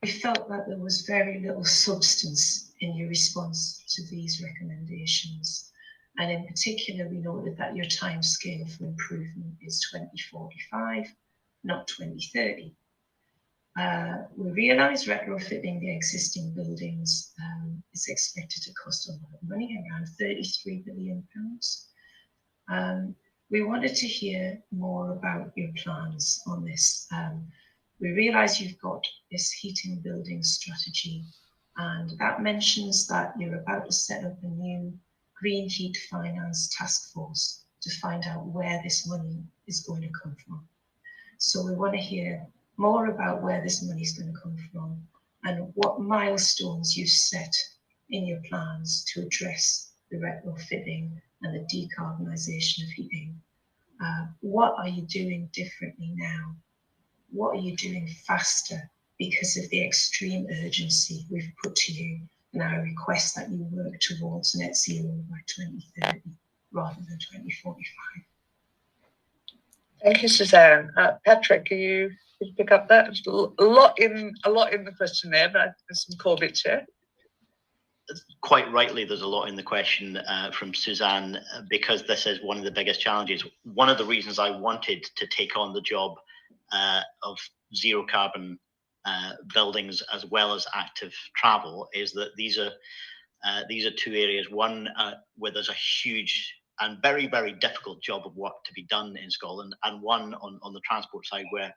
Speaker 12: We felt that there was very little substance in your response to these recommendations. And in particular, we noted that your timescale for improvement is 2045, not 2030. We realise retrofitting the existing buildings is expected to cost a lot of money, around £33 billion. We wanted to hear more about your plans on this. We realise you've got this heating building strategy, and that mentions that you're about to set up a new Green Heat Finance Task Force to find out where this money is going to come from. So we want to hear more about where this money is going to come from and what milestones you set in your plans to address the retrofitting and the decarbonisation of heating. What are you doing differently now? What are you doing faster because of the extreme urgency we've put to you and our request that you work towards net zero by 2030 rather than 2045?
Speaker 1: Thank you, Suzanne. Patrick, did you pick up that? There's a lot in the question there, but there's some core bits here.
Speaker 2: Quite rightly, there's a lot in the question from Suzanne, because this is one of the biggest challenges. One of the reasons I wanted to take on the job of zero carbon buildings as well as active travel is that these are two areas. One where there's a huge and very, very difficult job of work to be done in Scotland, and one on the transport side where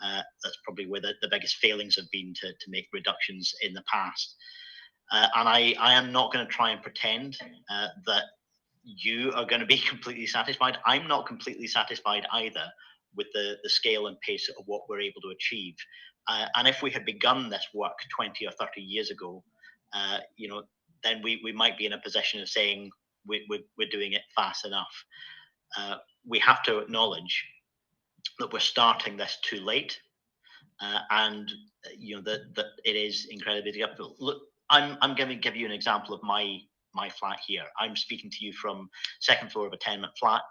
Speaker 2: that's probably where the biggest failings have been to make reductions in the past. And I am not going to try and pretend that you are going to be completely satisfied. I'm not completely satisfied either, with the scale and pace of what we're able to achieve. And if we had begun this work 20 or 30 years ago, then we might be in a position of saying we're doing it fast enough. We have to acknowledge that we're starting this too late, and that it is incredibly difficult. Look, I'm going to give you an example of my flat here. I'm speaking to you from second floor of a tenement flat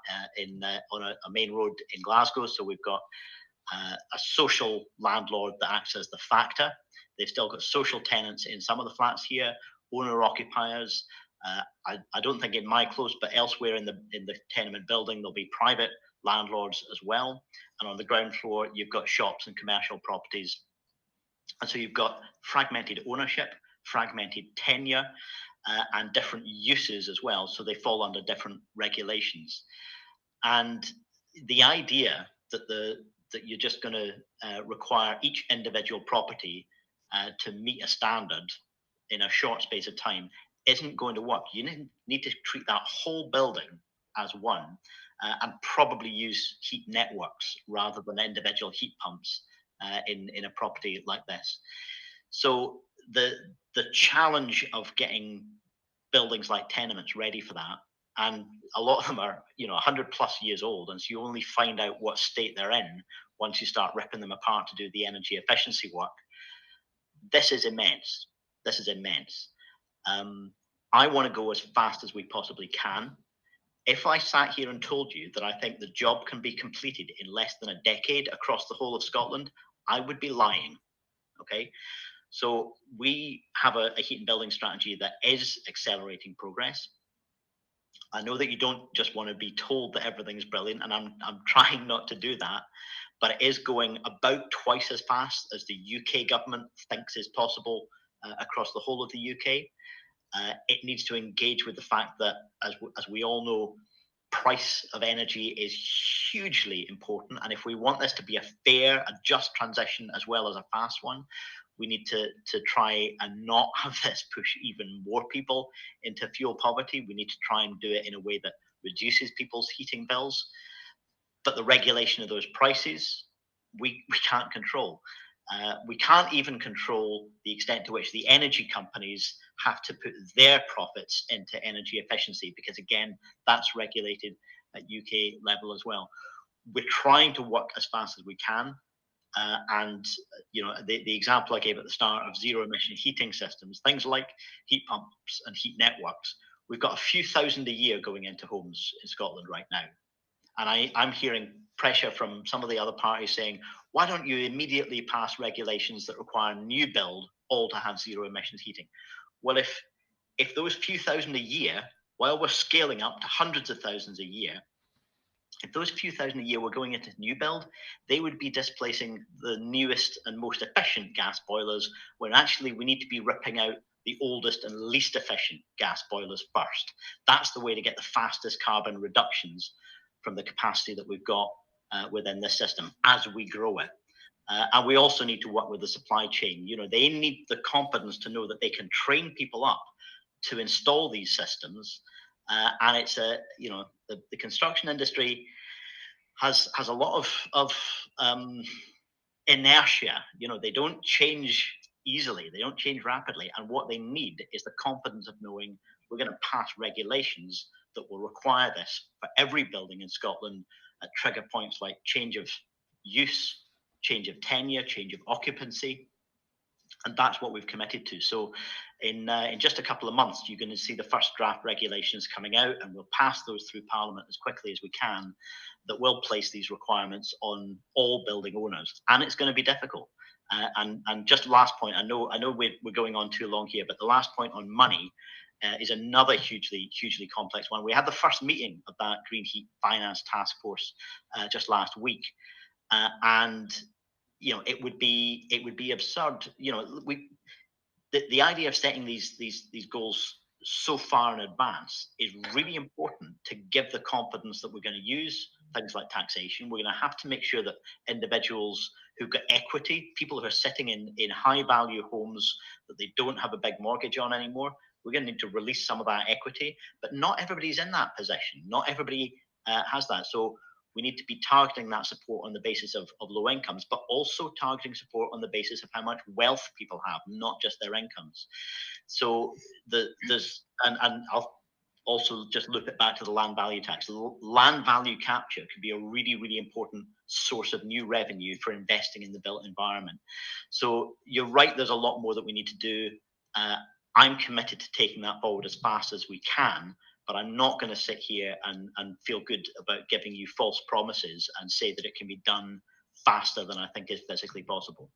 Speaker 2: on a main road in Glasgow. So we've got a social landlord that acts as the factor. They've still got social tenants in some of the flats here, owner occupiers. I don't think in my close, but elsewhere in the tenement building, there'll be private landlords as well. And on the ground floor, you've got shops and commercial properties. And so you've got fragmented ownership, fragmented tenure, and different uses as well. So they fall under different regulations. And the idea that you're just going to require each individual property to meet a standard in a short space of time isn't going to work. You need to treat that whole building as one, and probably use heat networks rather than individual heat pumps in a property like this. So the challenge of getting buildings like tenements ready for that, and a lot of them are 100 plus years old, and so you only find out what state they're in once you start ripping them apart to do the energy efficiency work. This is immense. This is immense. I want to go as fast as we possibly can. If I sat here and told you that I think the job can be completed in less than a decade across the whole of Scotland, I would be lying. Okay, so we have a heat and building strategy that is accelerating progress. I know that you don't just want to be told that everything's brilliant, and I'm trying not to do that, but it is going about twice as fast as the UK government thinks is possible across the whole of the UK. It needs to engage with the fact that, as we all know, price of energy is hugely important. And if we want this to be a fair, a just transition as well as a fast one, we need to try and not have this push even more people into fuel poverty. We need to try and do it in a way that reduces people's heating bills. But the regulation of those prices, we can't control. We can't even control the extent to which the energy companies have to put their profits into energy efficiency, because again, that's regulated at UK level as well. We're trying to work as fast as we can. And the example I gave at the start of zero emission heating systems, things like heat pumps and heat networks, we've got a few thousand a year going into homes in Scotland right now. And I'm hearing pressure from some of the other parties saying, why don't you immediately pass regulations that require new build all to have zero emissions heating? Well, if those few thousand a year, while we're scaling up to hundreds of thousands a year, if those few thousand a year were going into new build, they would be displacing the newest and most efficient gas boilers, when actually we need to be ripping out the oldest and least efficient gas boilers first. That's the way to get the fastest carbon reductions from the capacity that we've got within this system as we grow it. And we also need to work with the supply chain. They need the confidence to know that they can train people up to install these systems. And it's the construction industry has a lot of inertia. They don't change easily. They don't change rapidly. And what they need is the confidence of knowing we're going to pass regulations that will require this for every building in Scotland at trigger points like change of use, change of tenure, change of occupancy. And that's what we've committed to. So in just a couple of months, you're going to see the first draft regulations coming out, and we'll pass those through Parliament as quickly as we can, that will place these requirements on all building owners. And it's going to be difficult. And just last point, I know we're going on too long here, but the last point on money is another hugely complex one. We had the first meeting of that Green Heat Finance Task Force just last week, and it would be absurd. The idea of setting these goals so far in advance is really important to give the confidence that we're going to use things like taxation. We're going to have to make sure that individuals who've got equity, people who are sitting in high value homes that they don't have a big mortgage on anymore, we're going to need to release some of that equity. But not everybody's in that position. Not everybody has that. So we need to be targeting that support on the basis of low incomes, but also targeting support on the basis of how much wealth people have, not just their incomes. So and I'll also just look back to the land value tax. The land value capture could be a really, really important source of new revenue for investing in the built environment. So you're right, there's a lot more that we need to do. I'm committed to taking that forward as fast as we can, but I'm not going to sit here and feel good about giving you false promises and say that it can be done faster than I think is physically possible.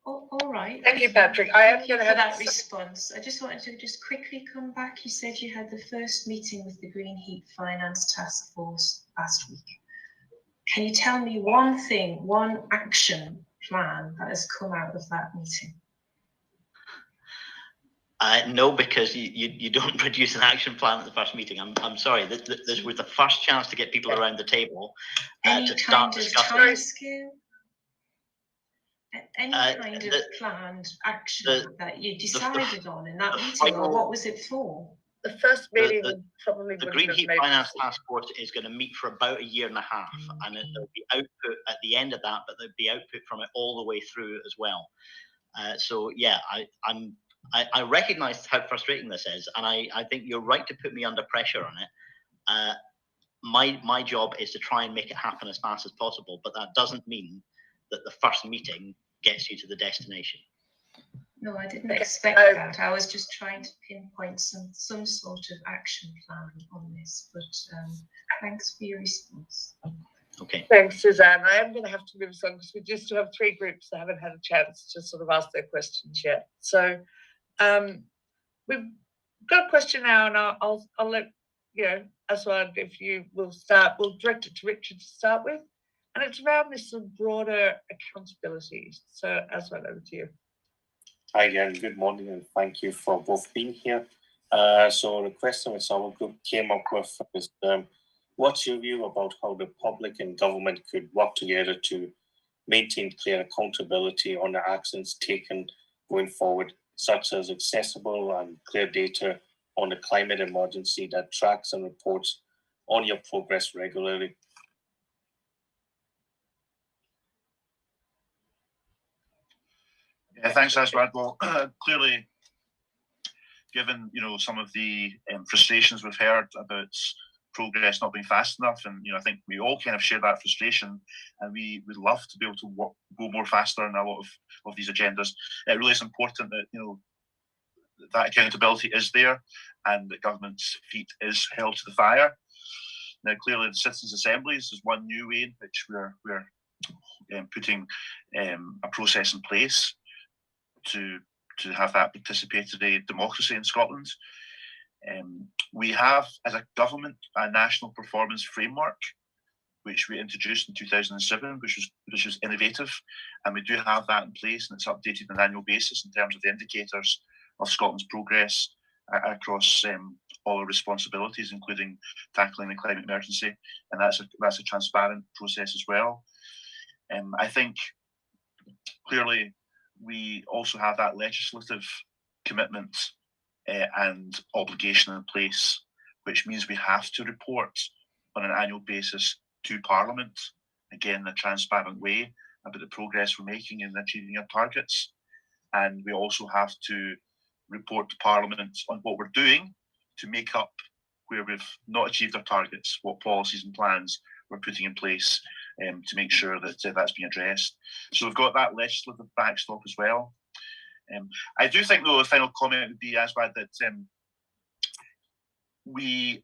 Speaker 12: Well, all right.
Speaker 1: Thank you, Patrick. I am going to have
Speaker 12: that response. I just wanted to just quickly come back. You said you had the first meeting with the Green Heat Finance Task Force last week. Can you tell me one thing, one action plan that has come out of that meeting?
Speaker 2: No, because you don't produce an action plan at the first meeting. I'm sorry. This was the first chance to get people around the table to start discussing.
Speaker 12: Any kind of timescale? Any kind of planned action that you decided on in that meeting, or what was it for?
Speaker 1: The first meeting probably
Speaker 2: the Green Heat Finance Task Force is going to meet for about a year and a half, and there'll be output at the end of that, but there'll be output from it all the way through as well. So yeah, I recognise how frustrating this is, and I think you're right to put me under pressure on it. My job is to try and make it happen as fast as possible, but that doesn't mean that the first meeting gets you to the destination.
Speaker 12: No, I didn't expect that. I was just trying to pinpoint some sort of action plan on this, but thanks for your response.
Speaker 2: Okay.
Speaker 1: Thanks, Suzanne. I am going to have to move us on because we just have 3 groups that haven't had a chance to sort of ask their questions yet. So we've got a question now, and I'll let Aswad, if you will start, we'll direct it to Richard to start with. And it's around this sort of broader accountability. So Aswad, over to you.
Speaker 13: Hi again, good morning, and thank you for both being here. So the question which our group came up with is, what's your view about how the public and government could work together to maintain clear accountability on the actions taken going forward, such as accessible and clear data on the climate emergency that tracks and reports on your progress regularly?
Speaker 3: Yeah, thanks, Aswad. Well, clearly, given some of the frustrations we've heard about progress not being fast enough, and I think we all kind of share that frustration, and we would love to be able to go more faster in a lot of these agendas. It really is important that that accountability is there, and that government's feet is held to the fire. Now, clearly, the citizens' assemblies is one new way in which we're putting a process in place to have that participatory democracy in Scotland. We have, as a government, a national performance framework, which we introduced in 2007, which was innovative, and we do have that in place, and it's updated on an annual basis in terms of the indicators of Scotland's progress across all our responsibilities, including tackling the climate emergency, and that's a transparent process as well. I think clearly we also have that legislative commitment and obligation in place, which means we have to report on an annual basis to Parliament, again in a transparent way, about the progress we're making in achieving our targets. And we also have to report to Parliament on what we're doing to make up where we've not achieved our targets, what policies and plans we're putting in place to make sure that that's being addressed. So we've got that legislative backstop as well. I do think, though, the final comment would be, Aswad, that we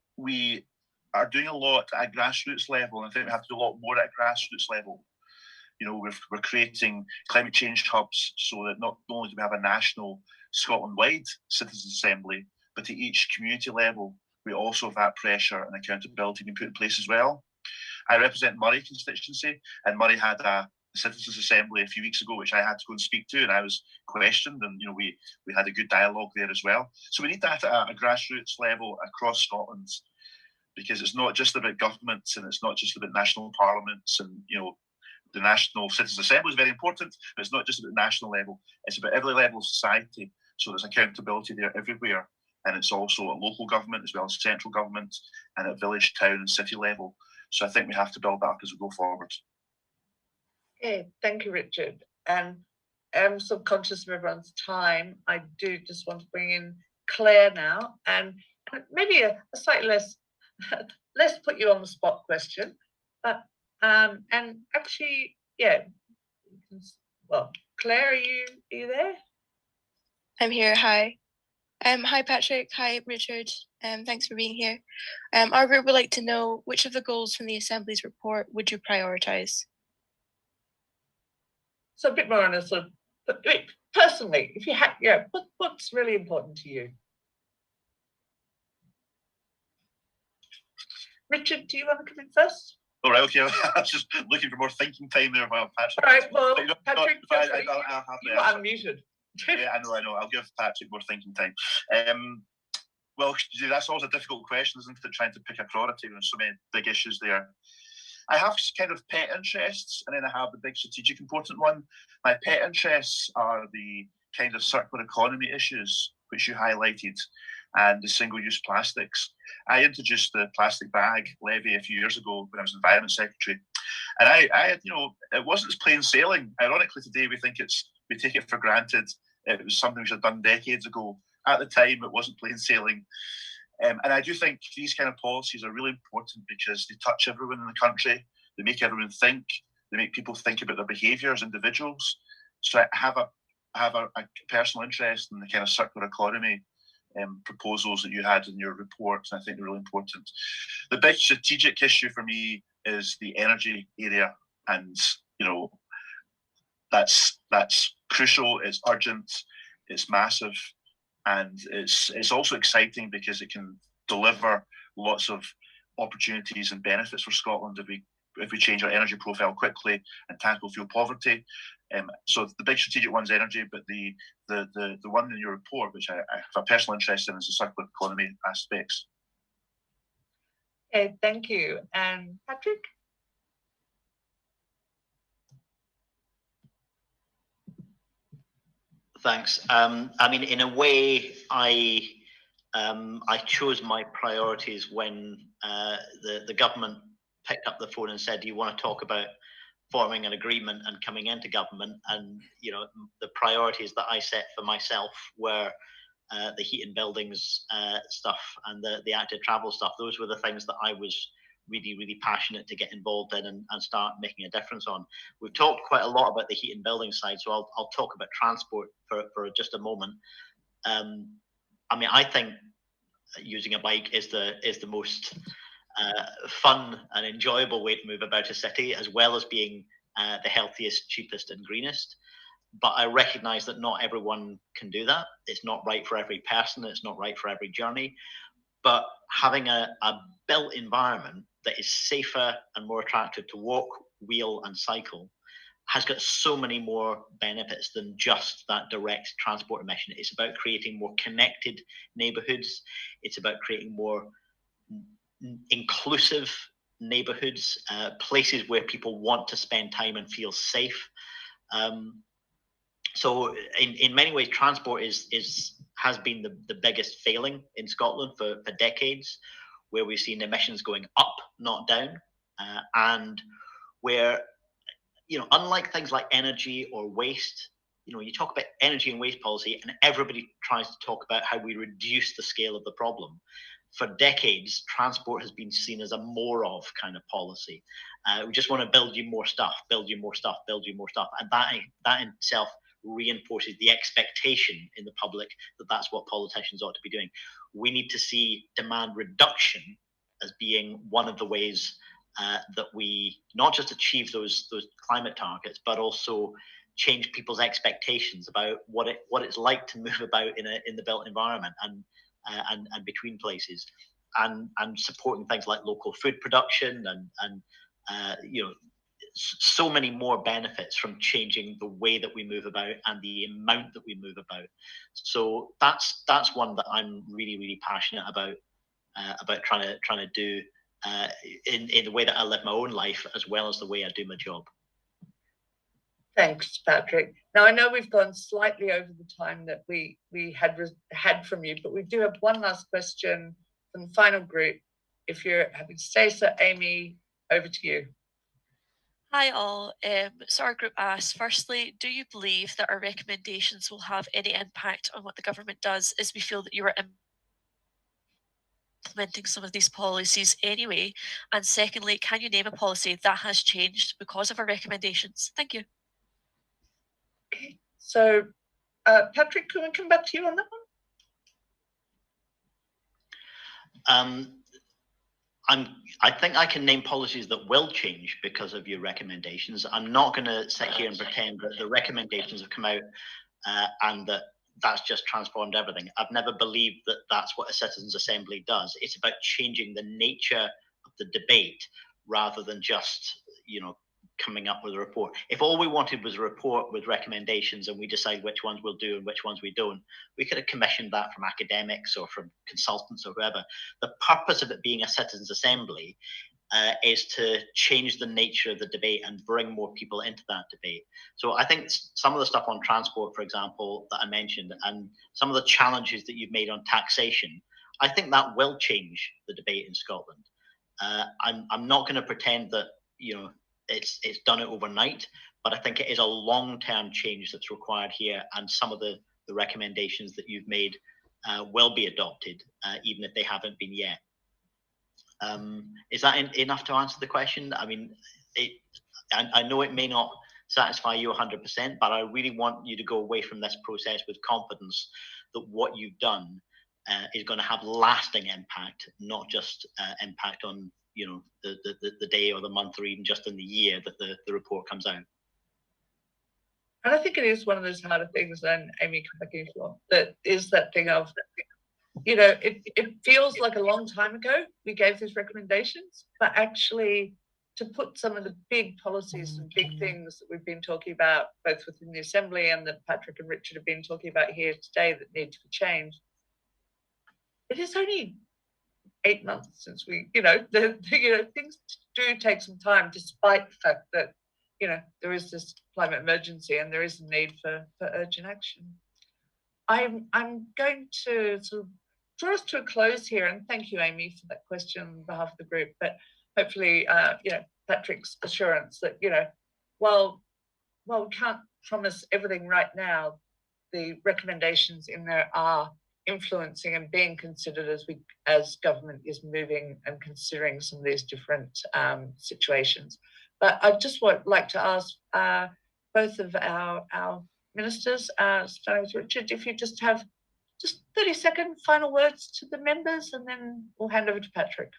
Speaker 3: are doing a lot at grassroots level, and I think we have to do a lot more at grassroots level. We're creating climate change hubs so that not only do we have a national Scotland-wide citizens' assembly, but at each community level, we also have that pressure and accountability being put in place as well. I represent Moray constituency, and Moray had a citizens' assembly a few weeks ago, which I had to go and speak to, and I was questioned, and we had a good dialogue there as well. So we need that at a grassroots level across Scotland, because it's not just about governments, and it's not just about national parliaments, and the National Citizens' Assembly is very important, but it's not just about the national level, it's about every level of society. So there's accountability there everywhere, and it's also at local government as well as central government, and at village, town and city level. So I think we have to build that up as we go forward.
Speaker 1: Okay, thank you, Richard. And I'm so conscious of everyone's time. I do just want to bring in Claire now, and maybe a slightly less put you on the spot question, but and actually, yeah. Well, Claire, are you there?
Speaker 14: I'm here. Hi. Hi, Patrick. Hi, Richard. Thanks for being here. Our group would like to know which of the goals from the Assembly's report would you prioritise?
Speaker 1: So a bit more on a sort of, personally, if you had, yeah, what's really important to you? Richard, do you want to come in first?
Speaker 3: All right, okay. I was just looking for more thinking time there while Patrick.
Speaker 1: All right, well,
Speaker 3: Patrick,
Speaker 1: you are unmuted.
Speaker 3: Yeah, I know. I'll give Patrick more thinking time. Well, that's always a difficult question, isn't it? Trying to pick a priority when there's so many big issues there. I have kind of pet interests, and then I have the big strategic important one. My pet interests are the kind of circular economy issues, which you highlighted, and the single-use plastics. I introduced the plastic bag levy a few years ago when I was Environment Secretary, and I it wasn't as plain sailing. Ironically, today we take it for granted. It was something we should have done decades ago. At the time, it wasn't plain sailing. And I do think these kind of policies are really important because they touch everyone in the country. They make everyone think. They make people think about their behaviour as individuals. So I have a personal interest in the kind of circular economy proposals that you had in your report, and I think they're really important. The big strategic issue for me is the energy area, and that's crucial. It's urgent. It's massive. And it's also exciting because it can deliver lots of opportunities and benefits for Scotland if we change our energy profile quickly and tackle fuel poverty. So the big strategic one's energy, but the one in your report, which I have a personal interest in, is the circular economy aspects.
Speaker 1: Okay, thank you. And Patrick?
Speaker 2: Thanks. I mean, in a way, I chose my priorities when the government picked up the phone and said, "Do you want to talk about forming an agreement and coming into government?" And the priorities that I set for myself were the heat and buildings stuff and the active travel stuff. Those were the things that I was really, really passionate to get involved in and start making a difference on. We've talked quite a lot about the heat and building side, so I'll talk about transport for just a moment. I mean, I think using a bike is the most fun and enjoyable way to move about a city, as well as being the healthiest, cheapest, and greenest. But I recognize that not everyone can do that. It's not right for every person. It's not right for every journey. But having a built environment that is safer and more attractive to walk, wheel, and cycle has got so many more benefits than just that direct transport emission. It's about creating more connected neighborhoods. It's about creating more inclusive neighborhoods, places where people want to spend time and feel safe. So in many ways, transport has been the biggest failing in Scotland for decades, where we've seen emissions going up, not down, and where, unlike things like energy or waste, you talk about energy and waste policy and everybody tries to talk about how we reduce the scale of the problem. For decades, transport has been seen as a more of kind of policy. We just want to build you more stuff, build you more stuff, build you more stuff. And that in itself reinforces the expectation in the public that that's what politicians ought to be doing. We need to see demand reduction as being one of the ways that we not just achieve those climate targets, but also change people's expectations about what it's like to move about in the built environment and between places, and supporting things like local food production and so many more benefits from changing the way that we move about and the amount that we move about. So that's one that I'm really, really passionate about trying to do in the way that I live my own life, as well as the way I do my job.
Speaker 1: Thanks, Patrick. Now, I know we've gone slightly over the time that we had from you, but we do have one last question from the final group. If you're happy to say so, Amy, over to you.
Speaker 15: Hi all. So our group asks, firstly, do you believe that our recommendations will have any impact on what the government does, as we feel that you are implementing some of these policies anyway? And secondly, can you name a policy that has changed because of our recommendations? Thank you.
Speaker 1: Okay. So, Patrick, can we come back to you on that one?
Speaker 2: I think I can name policies that will change because of your recommendations. I'm not going to sit here and pretend that the recommendations have come out and that's just transformed everything. I've never believed that that's what a citizens' assembly does. It's about changing the nature of the debate rather than just, coming up with a report. If all we wanted was a report with recommendations and we decide which ones we'll do and which ones we don't, we could have commissioned that from academics or from consultants or whoever. The purpose of it being a citizens' assembly is to change the nature of the debate and bring more people into that debate. So I think some of the stuff on transport, for example, that I mentioned, and some of the challenges that you've made on taxation, I think that will change the debate in Scotland. I'm not going to pretend that, it's done it overnight, but I think it is a long-term change that's required here, and some of the recommendations that you've made will be adopted, even if they haven't been yet. Is that enough to answer the question? I mean, I know it may not satisfy you 100%, but I really want you to go away from this process with confidence that what you've done is going to have lasting impact, not just impact on the day or the month or even just in the year that the report comes out.
Speaker 1: And I think it is one of those harder things, and Amy, come back in for that is that thing of, it feels like a long time ago we gave these recommendations, but actually to put some of the big policies and big things that we've been talking about, both within the Assembly and that Patrick and Richard have been talking about here today that need to be changed. It is only 8 months since we, things do take some time, despite the fact that, there is this climate emergency and there is a need for urgent action. I'm going to sort of draw us to a close here, and thank you, Amy, for that question on behalf of the group. But hopefully, Patrick's assurance that, while we can't promise everything right now, the recommendations in there are influencing and being considered as government is moving and considering some of these different situations. But I just would like to ask both of our ministers, starting with Richard, if you just have 30-second final words to the members, and then we'll hand over to Patrick.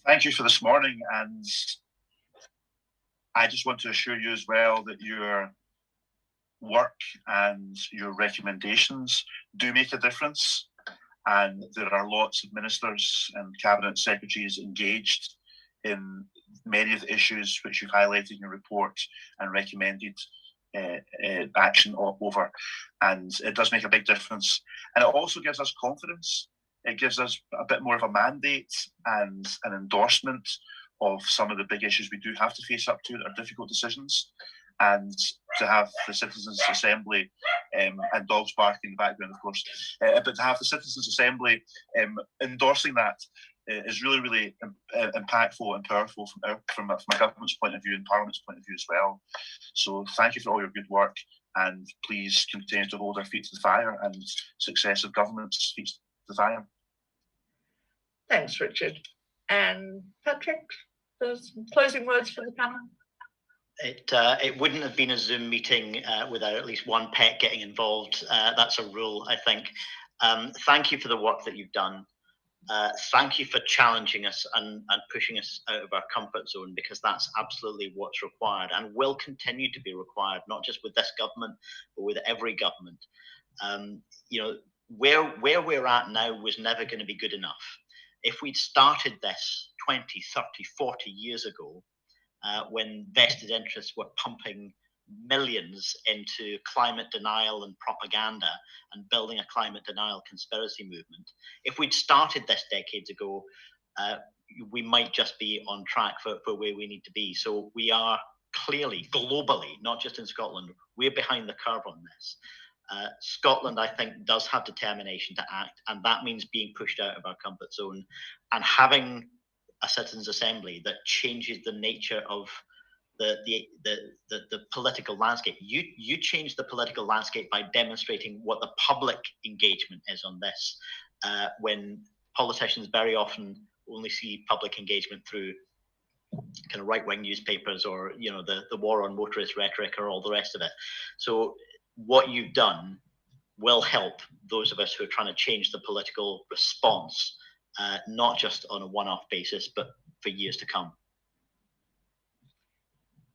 Speaker 3: Thank you for this morning, and I just want to assure you as well that your work and your recommendations do make a difference, and there are lots of ministers and cabinet secretaries engaged in many of the issues which you've highlighted in your report and recommended action over, and it does make a big difference. And it also gives us confidence. It gives us a bit more of a mandate and an endorsement of some of the big issues we do have to face up to that are difficult decisions. And to have the Citizens' Assembly, and dogs barking in the background, of course, but to have the Citizens' Assembly endorsing that is really, really impactful and powerful from a government's point of view and Parliament's point of view as well. So thank you for all your good work, and please continue to hold our feet to the fire and successive governments' feet to the fire.
Speaker 1: Thanks, Richard. And Patrick, those closing words for the panel?
Speaker 2: It wouldn't have been a Zoom meeting without at least one pet getting involved. That's a rule, I think. Thank you for the work that you've done. Thank you for challenging us and pushing us out of our comfort zone, because that's absolutely what's required and will continue to be required, not just with this government, but with every government. Where we're at now was never going to be good enough. If we'd started this 20, 30, 40 years ago, when vested interests were pumping millions into climate denial and propaganda and building a climate denial conspiracy movement, if we'd started this decades ago, we might just be on track for where we need to be. So we are clearly, globally, not just in Scotland, we're behind the curve on this. Scotland, I think, does have determination to act, and that means being pushed out of our comfort zone and having a citizens' assembly that changes the nature of the political landscape. You change the political landscape by demonstrating what the public engagement is on this, when politicians very often only see public engagement through kind of right-wing newspapers, or the war on motorist rhetoric, or all the rest of it. So what you've done will help those of us who are trying to change the political response, not just on a one-off basis, but for years to come.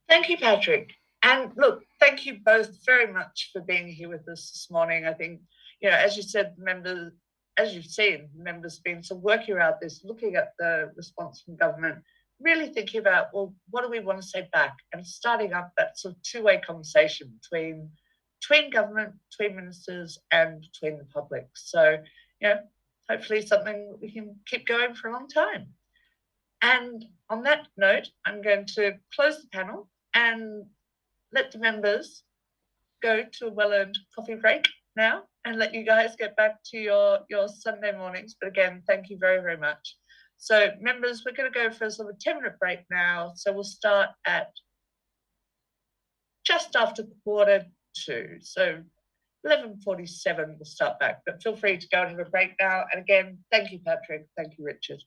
Speaker 1: Thank you, Patrick. And look, thank you both very much for being here with us this morning. I think, as you said, members, as you've seen, members been sort of working out this, looking at the response from government, really thinking about, well, what do we want to say back? And starting up that sort of two-way conversation between government, between ministers, and between the public. So, hopefully something we can keep going for a long time. And on that note, I'm going to close the panel and let the members go to a well-earned coffee break now, and let you guys get back to your Sunday mornings. But again, thank you very, very much. So members, we're going to go for a sort of 10-minute break now. So we'll start at just after 1:45. So 11:47 we'll start back, but feel free to go and have a break now. And again, thank you, Patrick. Thank you, Richard.